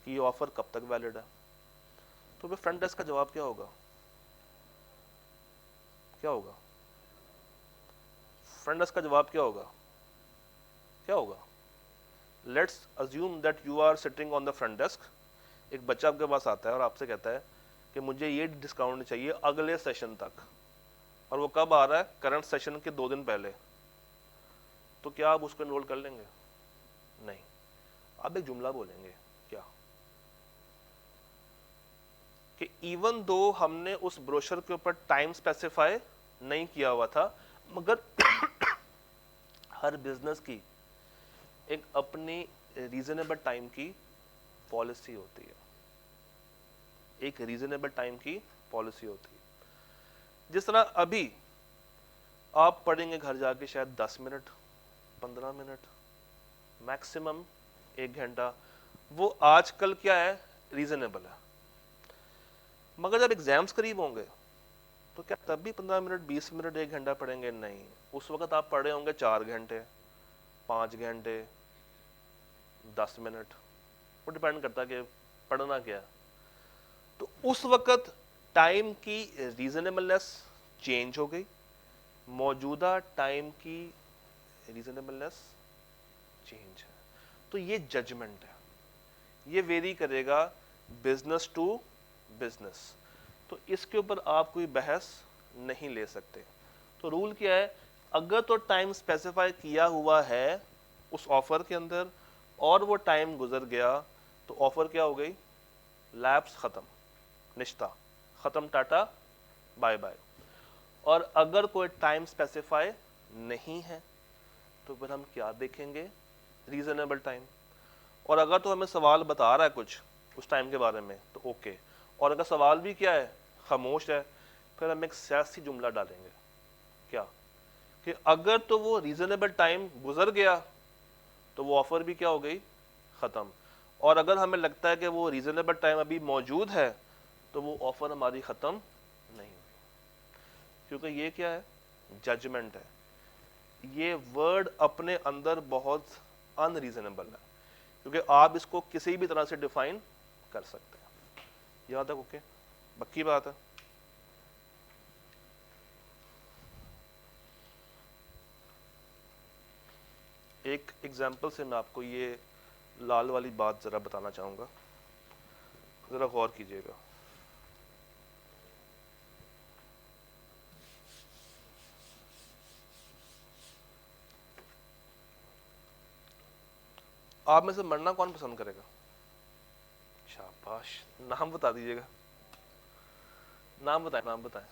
कि ये ऑफर कब तक वैलिड है, तो फिर फ्रंट डेस्क का जवाब क्या होगा, क्या होगा, फ्रंट डेस्क का जवाब क्या होगा, क्या होगा, let's assume that you are sitting on the front desk, एक बच्चा आपके पास आता है और आपसे कहता है कि मुझे ये डिस्काउंट चाहिए अगले सेशन तक, और वो कब आ रहा है, करंट सेशन के 2 दिन पहले, तो क्या आप उसको एनरोल कर लेंगे, नहीं, आप एक जुमला बोलेंगे क्या, कि इवन दो हमने उस ब्रोशर के ऊपर टाइम स्पेसिफाई नहीं किया हुआ था, मगर हर बिजनेस की एक अपनी रीजनेबल टाइम की पॉलिसी होती है, एक रीजनेबल टाइम की पॉलिसी होती है। जिस तरह अभी आप पढ़ेंगे घर जाके शायद 10 मिनट, 15 मिनट, मैक्सिमम 1 घंटा, वो आजकल क्या है, रीजनेबल है। मगर जब एग्जाम्स करीब होंगे तो क्या तब भी 15 मिनट, 20 मिनट, 1 घंटा पढ़ेंगे? नहीं, उस वक्त आप पढ़े होंगे 4 घंटे, 5 घंटे, 10 मिनट, वो डिपेंड करता है कि पढ़ना क्या है। तो उस वक्त टाइम की रीजनेबलनेस चेंज हो गई, मौजूदा टाइम की रीजनेबलनेस चेंज है। तो ये जजमेंट है, ये वेरी करेगा बिजनेस टू बिजनेस, तो इसके ऊपर आप कोई बहस नहीं ले सकते। तो रूल क्या है, अगर तो टाइम स्पेसिफाई किया हुआ है उस ऑफर के अंदर और वो टाइम गुजर गया तो ऑफर क्या हो गई, लैप्स, खत्म, निश्ता खत्म, टाटा बाय बाय। और अगर कोई टाइम स्पेसिफाई नहीं है तो फिर हम क्या देखेंगे, रीजनेबल टाइम। और अगर तो हमें सवाल बता रहा है कुछ उस टाइम के बारे में तो ओके, और अगर सवाल भी क्या है, खामोश है, फिर हम एक सियासी जुमला डालेंगे क्या, कि अगर तो वो रीजनेबल टाइम गुजर गया तो वो ऑफर भी क्या हो गई, खत्म। और अगर हमें लगता है कि वो रीजनेबल टाइम अभी मौजूद है तो वो ऑफर हमारी खत्म नहीं हुई। क्योंकि ये क्या है, जजमेंट है। ये वर्ड अपने अंदर बहुत अनरीजनेबल है, क्योंकि आप इसको किसी भी तरह से डिफाइन कर सकते हैं। यहां तक ओके, पक्की बात है। एक एग्जाम्पल से मैं आपको ये लाल वाली बात जरा बताना चाहूंगा, जरा गौर कीजिएगा। आप में से मरना कौन पसंद करेगा? शाबाश, नाम बता दीजिएगा, नाम बताएं, नाम बताएं।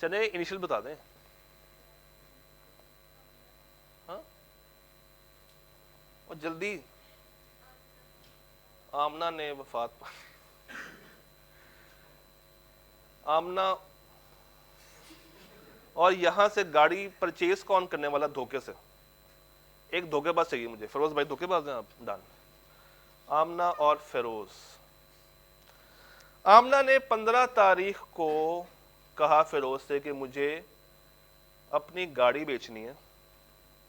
चले इनिशियल बता दें। हाँ, और जल्दी। आमना ने वफात आमना। और यहां से गाड़ी परचेज कौन करने वाला धोखे से? एक धोखेबाज चाहिए मुझे। फिरोज भाई धोखेबाज हैं आप? डन। आमना और फिरोज। आमना ने 15 तारीख को कहा फिरोज से कि मुझे अपनी गाड़ी बेचनी है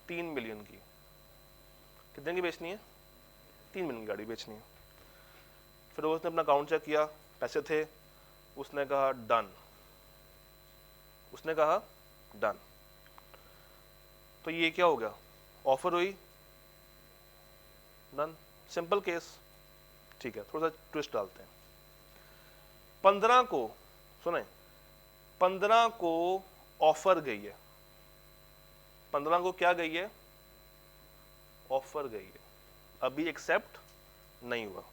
3 मिलियन की। कितने की बेचनी है? 3 मिलियन की गाड़ी बेचनी है। फिरोज ने अपना अकाउंट चेक किया, पैसे थे, उसने कहा डन, उसने कहा डन। तो ये क्या हो गया, ऑफर हुई, डन, सिंपल केस। ठीक है, थोड़ा सा ट्विस्ट डालते हैं। 15 को, सुने, 15 को ऑफर गई है, 15 को क्या गई है, ऑफर गई है, अभी एक्सेप्ट नहीं हुआ।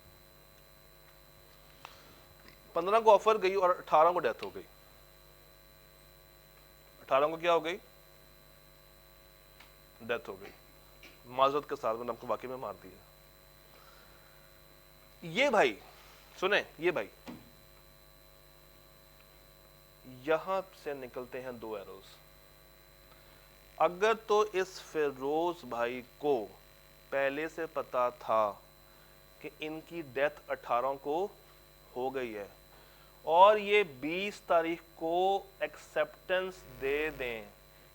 15 को ऑफर गई और 18 को डेथ हो गई। 18 को क्या हो गई, डेथ हो गई। माजरत के साथ मैंने आपको वाकई में मार दिया। ये भाई सुने, ये भाई यहां से निकलते हैं 2 एरोज। अगर तो इस फिरोज भाई को पहले से पता था कि इनकी डेथ 18 को हो गई है और ये 20 तारीख को एक्सेप्टेंस दे दें,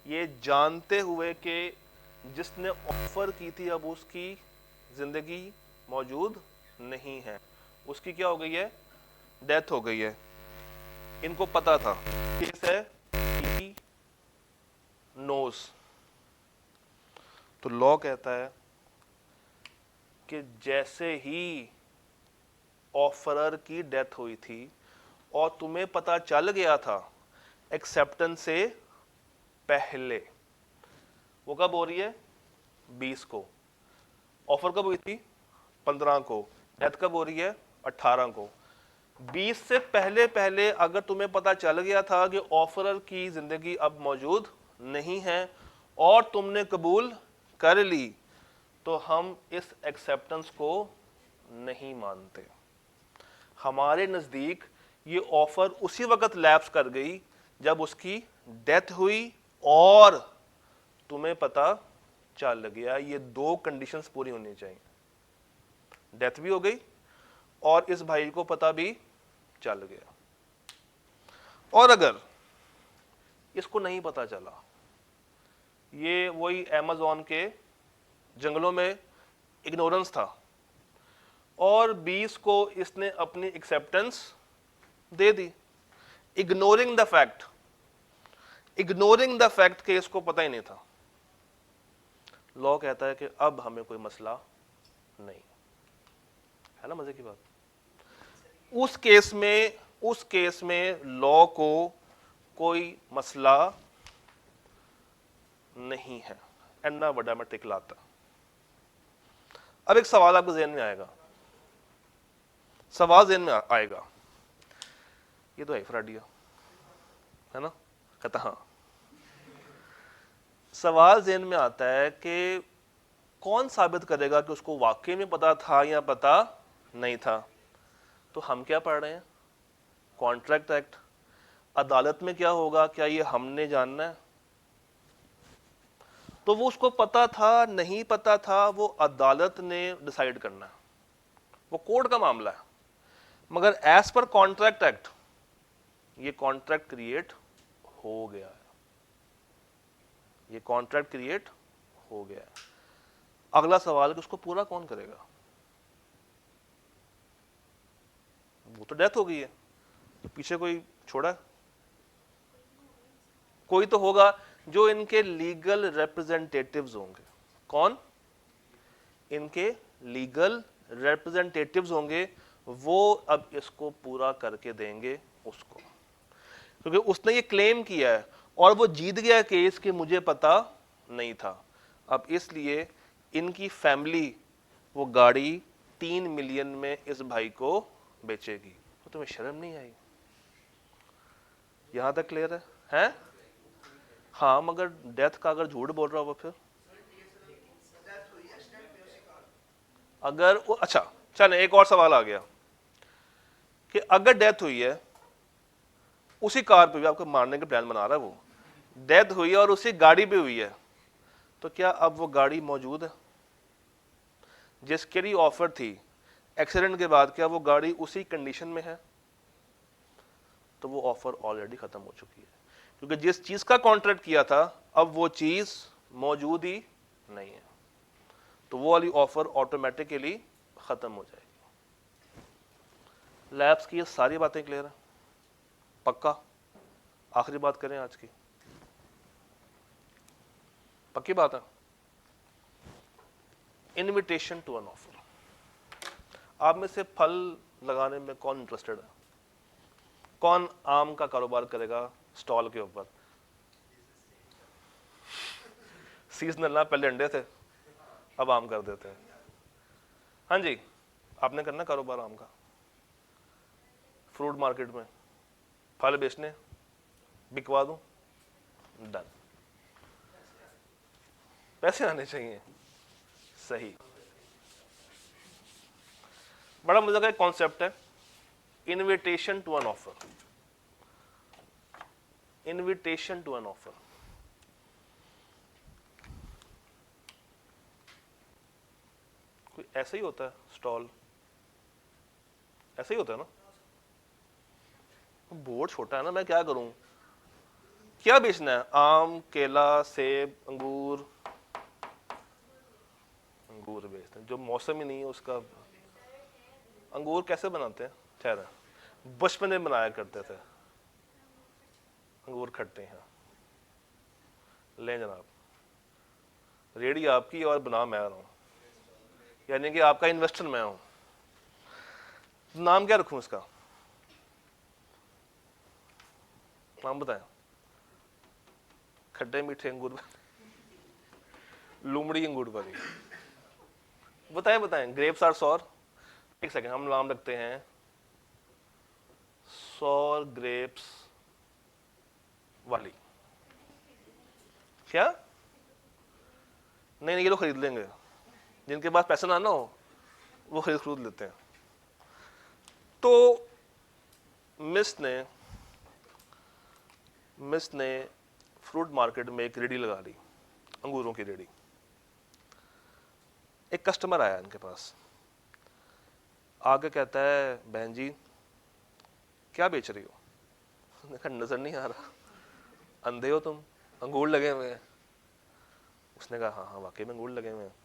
ये जानते हुए कि जिसने ऑफर की थी अब उसकी जिंदगी मौजूद नहीं है, उसकी क्या हो गई है, डेथ हो गई है। इनको पता था, केस है ही नोज। तो लॉ कहता है कि जैसे ही ऑफरर की डेथ हुई थी और तुम्हें पता चल गया था एक्सेप्टेंस से पहले, वो कब हो रही है, 20 को, ऑफर कब हुई थी, 15 को, डेथ कब हो रही है, 18 को। 20 से पहले पहले अगर तुम्हें पता चल गया था कि ऑफरर की जिंदगी अब मौजूद नहीं है और तुमने कबूल कर ली, तो हम इस एक्सेप्टेंस को नहीं मानते। हमारे नज़दीक ये ऑफर उसी वक्त लैप्स कर गई जब उसकी डेथ हुई और तुम्हें पता चल गया। ये दो कंडीशंस पूरी होनी चाहिए, डेथ भी हो गई और इस भाई को पता भी चल गया। और अगर इसको नहीं पता चला, ये वही अमेज़न के जंगलों में इग्नोरेंस था और 20 को इसने अपनी acceptance they the, ignoring the fact कि इसको पता ही नहीं था। लॉ कहता है कि अब हमें कोई मसला नहीं है ना। मजे की बात, उस केस में लॉ को कोई मसला नहीं है। एन्ना बड़ा मैं टिक लाता। अब एक सवाल आपके ज़हन में आएगा, ये तो है फ्राडिया है ना, कहता हाँ। सवाल ज़हन में आता है कि कौन साबित करेगा कि उसको वाकई में पता था या पता नहीं था। तो हम क्या पढ़ रहे हैं, कॉन्ट्रैक्ट एक्ट। अदालत में क्या होगा, क्या ये हमने जानना है? तो वो उसको पता था नहीं पता था, वो अदालत ने डिसाइड करना है, वो कोर्ट का मामला है। मगर एज पर कॉन्ट्रैक्ट एक्ट ये कॉन्ट्रैक्ट क्रिएट हो गया है, ये कॉन्ट्रैक्ट क्रिएट हो गया है। अगला सवाल कि उसको पूरा कौन करेगा? वो तो डेथ हो गई है, तो पीछे कोई छोड़ा है? कोई तो होगा जो इनके लीगल रिप्रेजेंटेटिव्स होंगे। कौन? इनके लीगल रिप्रेजेंटेटिव्स होंगे। वो अब इसको पूरा करके देंगे उसको, क्योंकि उसने ये क्लेम किया है और वो जीत गया केस कि मुझे पता नहीं था। अब इसलिए इनकी फैमिली वो गाड़ी 3 मिलियन में इस भाई को बेचेगी। तो तुम्हें शर्म नहीं आई? यहां तक क्लियर है? हाँ, मगर डेथ का अगर झूठ बोल रहा होगा फिर, अगर वो, अच्छा चल एक और सवाल आ गया कि अगर डेथ हुई है उसी कार पे भी, आपको मारने के प्लान बना रहा है वो, डेथ हुई है और उसी गाड़ी पे हुई है, तो क्या अब वो गाड़ी मौजूद है जिसके लिए ऑफर थी? एक्सीडेंट के बाद क्या वो गाड़ी उसी कंडीशन में है? तो वो ऑफर ऑलरेडी खत्म हो चुकी है, क्योंकि जिस चीज का कॉन्ट्रैक्ट किया था अब वो चीज मौजूद ही नहीं है, तो वो वाली ऑफर ऑटोमेटिकली खत्म हो जाएगी। लैब्स की ये सारी बातें क्लियर है? पक्का? आखिरी बात करें आज की, पक्की बात है? Invitation to an offer. आप में से फल लगाने में कौन इंटरेस्टेड है? कौन आम का कारोबार करेगा स्टॉल के ऊपर? सीजनल ना, पहले अंडे थे अब आम कर देते हैं। हाँ जी, आपने करना कारोबार आम का, फ्रूट मार्केट में फल बेचने, बिकवा दूं, डन। पैसे आने चाहिए, सही। बड़ा मजा का कॉन्सेप्ट है, invitation to an offer. Invitation to an offer, कोई ऐसा ही होता है स्टॉल, ऐसा ही होता है ना? बोर्ड छोटा है ना, मैं क्या करूं? क्या बेचना है? आम, केला, सेब, अंगूर। अंगूर बेचते हैं, जो मौसम ही नहीं है उसका। अंगूर कैसे बनाते हैं? ठहरा, बचपन में बनाया करते थे अंगूर खट्टे हैं। ले जनाब, रेडी आपकी और बना मैं रहा हूं, यानी कि आपका इन्वेस्टर मैं हूं। नाम क्या रखूं इसका? नाम बताएं। खट्टे मीठे अंगूर, लुमड़ी अंगूर वाली, बताएं बताएं। Grapes are sour. एक सेकंड, हम नाम रखते हैं सॉर ग्रेप्स वाली। क्या? नहीं नहीं, ये लोग खरीद लेंगे, जिनके पास पैसा ना हो वो खरीद लेते हैं। तो मिस ने फ्रूट मार्केट में एक रेडी लगा ली, अंगूरों की रेडी। एक कस्टमर आया इनके पास, आगे कहता है बहन जी क्या बेच रही हो? उसने कहा नजर नहीं आ रहा, अंधे हो तुम, अंगूर लगे हुए हैं। उसने कहा हाँ हाँ वाकई में अंगूर लगे हुए हैं।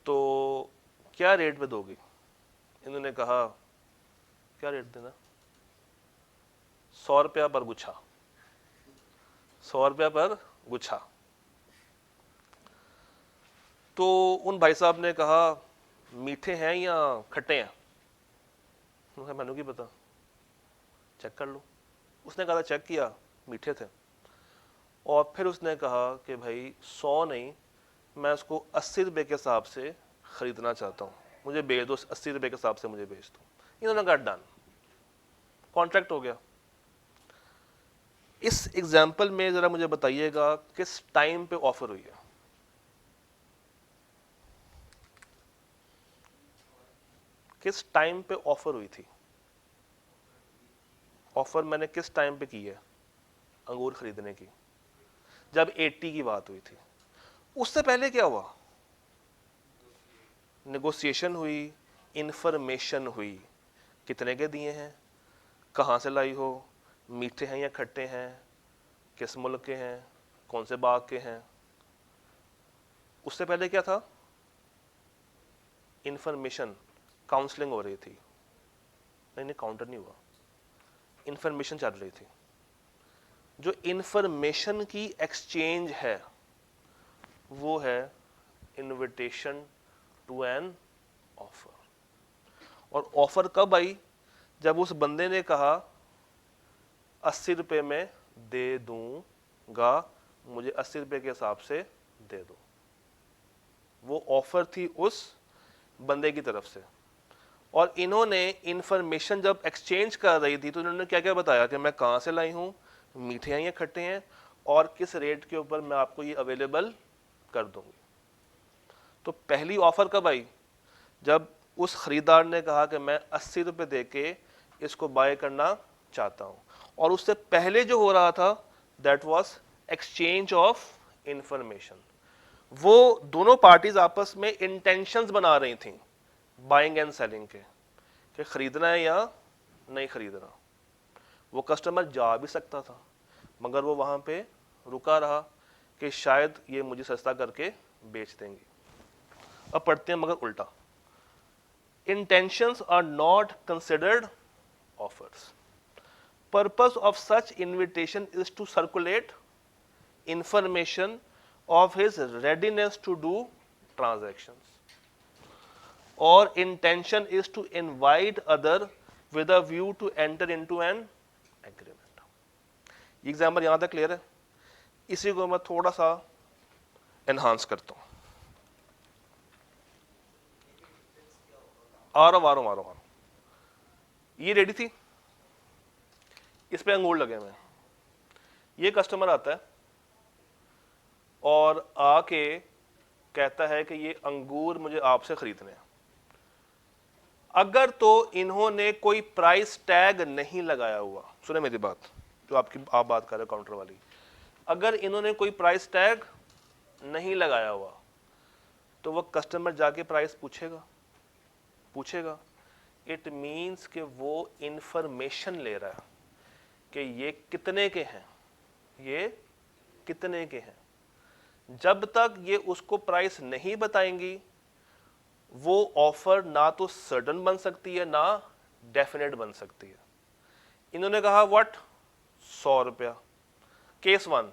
तो क्या रेट पे दोगी? इन्होंने कहा क्या रेट देना? 100 रुपया पर गुच्छा, 100 रुपया पर गुच्छा। तो उन भाई साहब ने कहा मीठे हैं या खट्टे हैं? मैंने क्या पता, चेक कर लो। उसने कहा चेक किया, मीठे थे। और फिर उसने कहा कि भाई 100 नहीं, मैं उसको 80 रुपये के हिसाब से खरीदना चाहता हूँ, मुझे बेच दो, 80 रुपये के हिसाब से मुझे बेच दो। इन्होंने कहा डन, कॉन्ट्रैक्ट हो गया। इस एग्जाम्पल में जरा मुझे बताइएगा किस टाइम पे ऑफर हुई है? किस टाइम पे ऑफर हुई थी? ऑफर मैंने किस टाइम पे की है अंगूर खरीदने की? जब 80 की बात हुई थी। उससे पहले क्या हुआ? नेगोशिएशन हुई, इंफॉर्मेशन हुई, कितने के दिए हैं, कहाँ से लाई हो, मीठे हैं या खट्टे हैं, किस मुल्क के हैं, कौन से बाग के हैं। उससे पहले क्या था? इंफॉर्मेशन, काउंसलिंग हो रही थी। नहीं काउंटर नहीं हुआ, इंफॉर्मेशन चल रही थी। जो इंफॉर्मेशन की एक्सचेंज है वो है इनविटेशन टू एन ऑफर। और ऑफर कब आई? जब उस बंदे ने कहा 80 रुपये में दे दूंगा, मुझे 80 रुपये के हिसाब से दे दो। वो ऑफर थी उस बंदे की तरफ से। और इन्होंने इंफॉर्मेशन जब एक्सचेंज कर रही थी तो इन्होंने क्या क्या बताया कि मैं कहाँ से लाई हूँ, मीठे हैं या खट्टे हैं, और किस रेट के ऊपर मैं आपको ये अवेलेबल कर दूंगी। तो पहली ऑफर कब आई? जब उस खरीदार ने कहा कि मैं 80 रुपये दे के इसको बाय करना चाहता हूँ। और उससे पहले जो हो रहा था that was exchange of information. वो दोनों पार्टीज आपस में इंटेंशंस बना रही थी बाइंग एंड सेलिंग के, कि खरीदना है या नहीं खरीदना। वो कस्टमर जा भी सकता था मगर वो वहां पे रुका रहा कि शायद ये मुझे सस्ता करके बेच देंगे। अब पढ़ते हैं मगर उल्टा। Intentions are not considered offers. Purpose of such invitation is to circulate information of his readiness to do transactions. Or intention is to invite other with a view to enter into an agreement. ये एग्जाम्पल यहाँ तक क्लियर है? इसी को मैं थोड़ा सा एनहांस करता हूँ। आ रहा हूँ। ये रेडी थी, इस पे अंगूर लगे हुए हैं। ये कस्टमर आता है और आके कहता है कि ये अंगूर मुझे आपसे खरीदने हैं। अगर तो इन्होंने कोई प्राइस टैग नहीं लगाया हुआ, सुने मेरी बात, जो आप बात कर रहे हो काउंटर वाली, अगर इन्होंने कोई प्राइस टैग नहीं लगाया हुआ तो वह कस्टमर जाके प्राइस पूछेगा। इट मीन्स कि वो इंफॉर्मेशन ले रहा है कि ये कितने के हैं। जब तक ये उसको प्राइस नहीं बताएंगी वो ऑफर ना तो सर्टन बन सकती है ना डेफिनेट बन सकती है। इन्होंने कहा व्हाट, 100 रुपया, केस 1।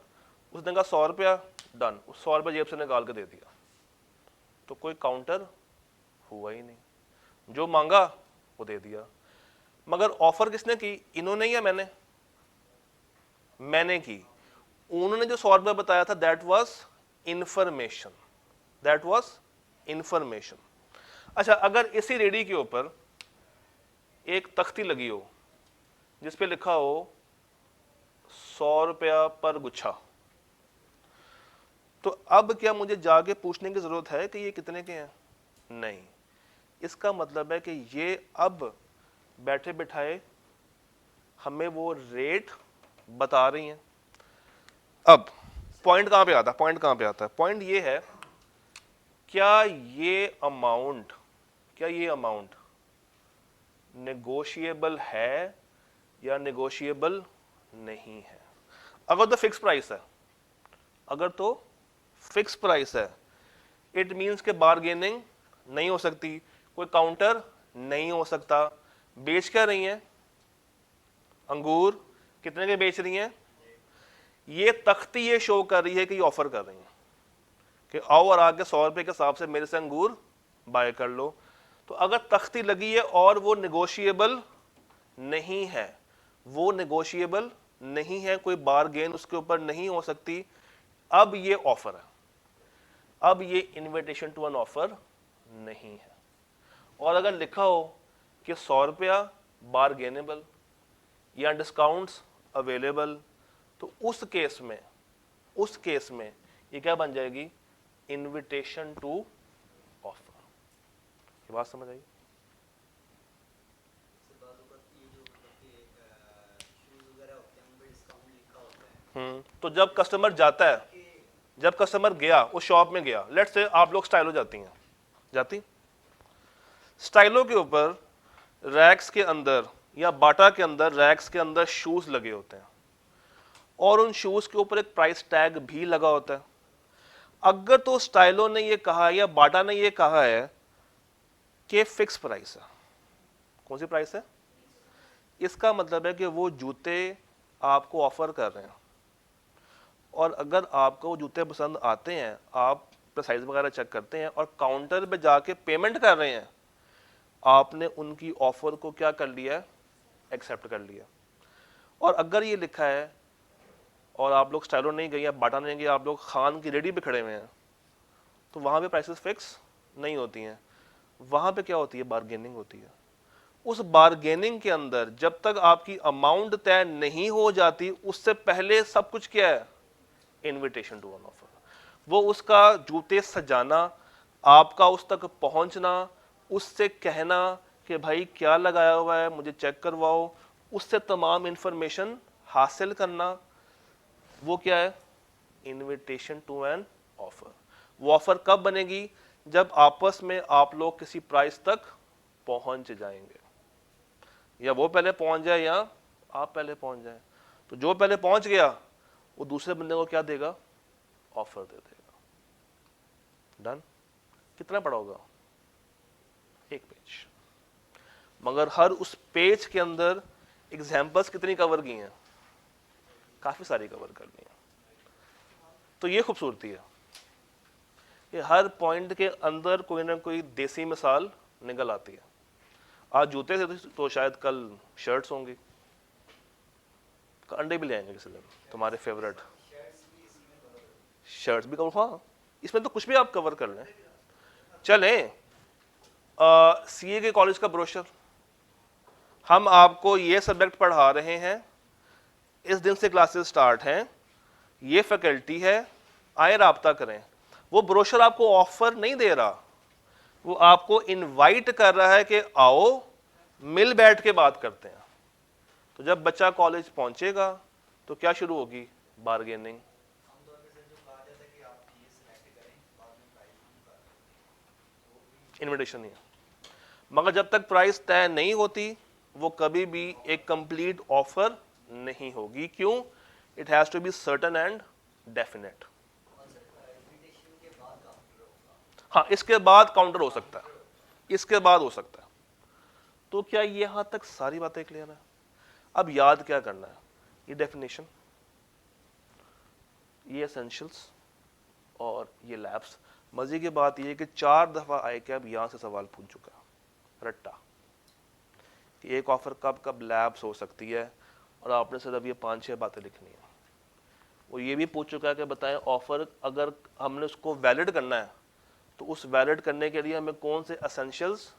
उसने कहा 100 रुपया, डन। 100 रुपया जेब से निकाल के दे दिया, तो कोई काउंटर हुआ ही नहीं, जो मांगा वो दे दिया। मगर ऑफर किसने की, इन्होंने या मैंने की। उन्होंने जो 100 रुपया बताया था दैट वाज इंफॉर्मेशन। अच्छा, अगर इसी रेडी के ऊपर एक तख्ती लगी हो जिस पे लिखा हो 100 रुपया पर गुच्छा, तो अब क्या मुझे जाके पूछने की जरूरत है कि ये कितने के हैं? नहीं। इसका मतलब है कि ये अब बैठे बिठाए हमें वो रेट बता रही हैं। अब पॉइंट कहां पे आता है, पॉइंट कहां पे आता है? पॉइंट ये है, क्या ये अमाउंट नेगोशिएबल है या नेगोशिएबल नहीं है? अगर तो फिक्स प्राइस है, इट मींस के बार्गेनिंग नहीं हो सकती, कोई काउंटर नहीं हो सकता। बेच क्या रही हैं? अंगूर कितने के बेच रही हैं? ये तख्ती ये शो कर रही है कि ये ऑफर कर रही हैं कि आओ और आके 100 रुपए के हिसाब से मेरे से अंगूर बाय कर लो। तो अगर तख्ती लगी है और वो नेगोशिएबल नहीं है, कोई बारगेन उसके ऊपर नहीं हो सकती, अब ये ऑफर है, अब ये इनविटेशन टू एन ऑफर नहीं है। और अगर लिखा हो कि 100 रुपया बारगेनेबल या डिस्काउंट्स अवेलेबल, तो उस केस में ये क्या बन जाएगी? Invitation to offer. ये बात समझ आई? तो जब कस्टमर जाता है, जब कस्टमर गया उस शॉप में गया, लेट्स से आप लोग स्टाइलो जाती स्टाइलो के ऊपर रैक्स के अंदर या बाटा के अंदर रैक्स के अंदर शूज लगे होते हैं और उन शूज के ऊपर एक प्राइस टैग भी लगा होता है। अगर तो स्टाइलो ने ये कहा या बाटा ने ये कहा है कि फिक्स प्राइस है, कौन सी प्राइस है? इसका मतलब है कि वो जूते आपको ऑफर कर रहे हैं और अगर आपको वो जूते पसंद आते हैं, आप साइज वगैरह चेक करते हैं और काउंटर पे जाके पेमेंट कर रहे हैं, आपने उनकी ऑफर को क्या कर लिया? एक्सेप्ट कर लिया। और अगर ये लिखा है और आप लोग स्टाइलो नहीं गए या बाटा नहीं गए, आप लोग खान की रेडी पे खड़े हुए हैं, तो वहां पे प्राइसेस फिक्स नहीं होती हैं, वहां पे क्या होती है? बार्गेनिंग होती है। उस बार्गेनिंग के अंदर जब तक आपकी अमाउंट तय नहीं हो जाती, उससे पहले सब कुछ क्या है? Invitation to an offer. वो उसका जूते सजाना, आपका उस तक पहुंचना, उससे कहना कि भाई क्या लगाया हुआ है, मुझे चेक करवाओ, उससे तमाम इंफॉर्मेशन हासिल करना, वो क्या है? Invitation to an offer. वो ऑफर कब बनेगी? जब आपस में आप लोग किसी प्राइस तक पहुंच जाएंगे, या वो पहले पहुंच जाए या आप पहले पहुंच जाए। तो जो पहले पहुंच गया वो दूसरे बंदे को क्या देगा? ऑफर दे देगा। डन? कितना पड़ा होगा? एक पेज। मगर हर उस पेज के अंदर एग्जाम्पल्स कितनी कवर की हैं? काफी सारी कवर कर ली हैं। तो ये खूबसूरती है, ये हर पॉइंट के अंदर कोई ना कोई देसी मिसाल निकल आती है। आज जूते थे तो शायद कल शर्ट्स होंगी, अंडे भी ले आएंगे किसी दिन, तुम्हारे फेवरेट शर्ट्स भी कवर। हाँ, इसमें तो कुछ भी आप कवर कर लें। चलें, सीए के कॉलेज का ब्रोशर, हम आपको ये सब्जेक्ट पढ़ा रहे हैं, इस दिन से क्लासेस स्टार्ट हैं, ये फैकल्टी है, आए राब्ता करें। वो ब्रोशर आपको ऑफर नहीं दे रहा, वो आपको इनवाइट कर रहा है कि आओ मिल बैठ के बात करते हैं। तो जब बच्चा कॉलेज पहुंचेगा तो क्या शुरू होगी? बार्गेनिंग। इनविटेशन नहीं है, मगर जब तक प्राइस तय नहीं होती वो कभी भी एक कंप्लीट ऑफर नहीं होगी। क्यों? It has to be certain and definite. हाँ, इसके बाद काउंटर हो सकता है, इसके बाद हो सकता है। तो क्या ये यहां तक सारी बातें क्लियर है? अब याद क्या करना है? ये डेफिनेशन, ये एसेंशियल्स और ये लैब्स। मजे की बात ये है कि 4 दफा आई कैब यहां से सवाल पूछ चुका रट्टा कि एक ऑफर कब कब लैब्स हो सकती है, और आपने सिर्फ अब ये 5-6 बातें लिखनी है। वो ये भी पूछ चुका है कि बताएं ऑफर अगर हमने उसको वैलिड करना है तो उस वैलिड करने के लिए हमें कौन से एसेंशियल्स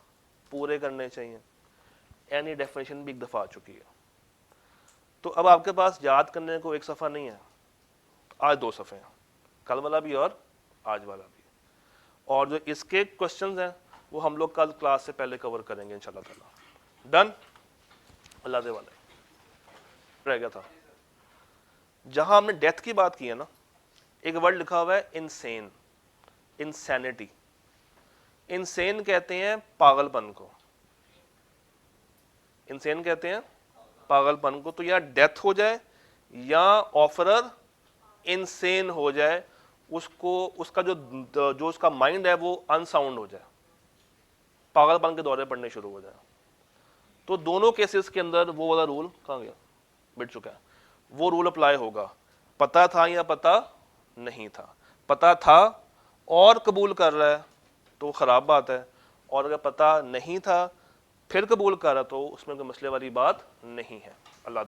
पूरे करने चाहिए। यानी डेफिनेशन भी एक दफा आ चुकी है। तो अब आपके पास याद करने को एक सफ़ा नहीं है, आज 2 सफ़े हैं, कल वाला भी और आज वाला भी। और जो इसके क्वेश्चंस हैं वो हम लोग कल क्लास से पहले कवर करेंगे इंशाल्लाह ताला। डन? अल्लाह दे वाले रह गया था जहां हमने डेथ की बात की है ना, एक वर्ड लिखा हुआ है इनसेन, इंसैनिटी। इनसेन कहते हैं पागलपन को, इनसेन कहते हैं पागलपन को। तो या डेथ हो जाए या ऑफरर इनसेन हो जाए, उसको उसका जो उसका माइंड है वो अनसाउंड हो जाए, पागलपन के दौरे पड़ने शुरू हो जाए। तो दोनों केसेस के अंदर वो वाला रूल कहाँ गया, मिट चुका है, वो रूल अप्लाई होगा। पता था या पता नहीं था, पता था और कबूल कर रहा है तो खराब बात है, और अगर पता नहीं था फिर कबूल कर रहा तो उसमें कोई मसले वाली बात नहीं है। अल्लाह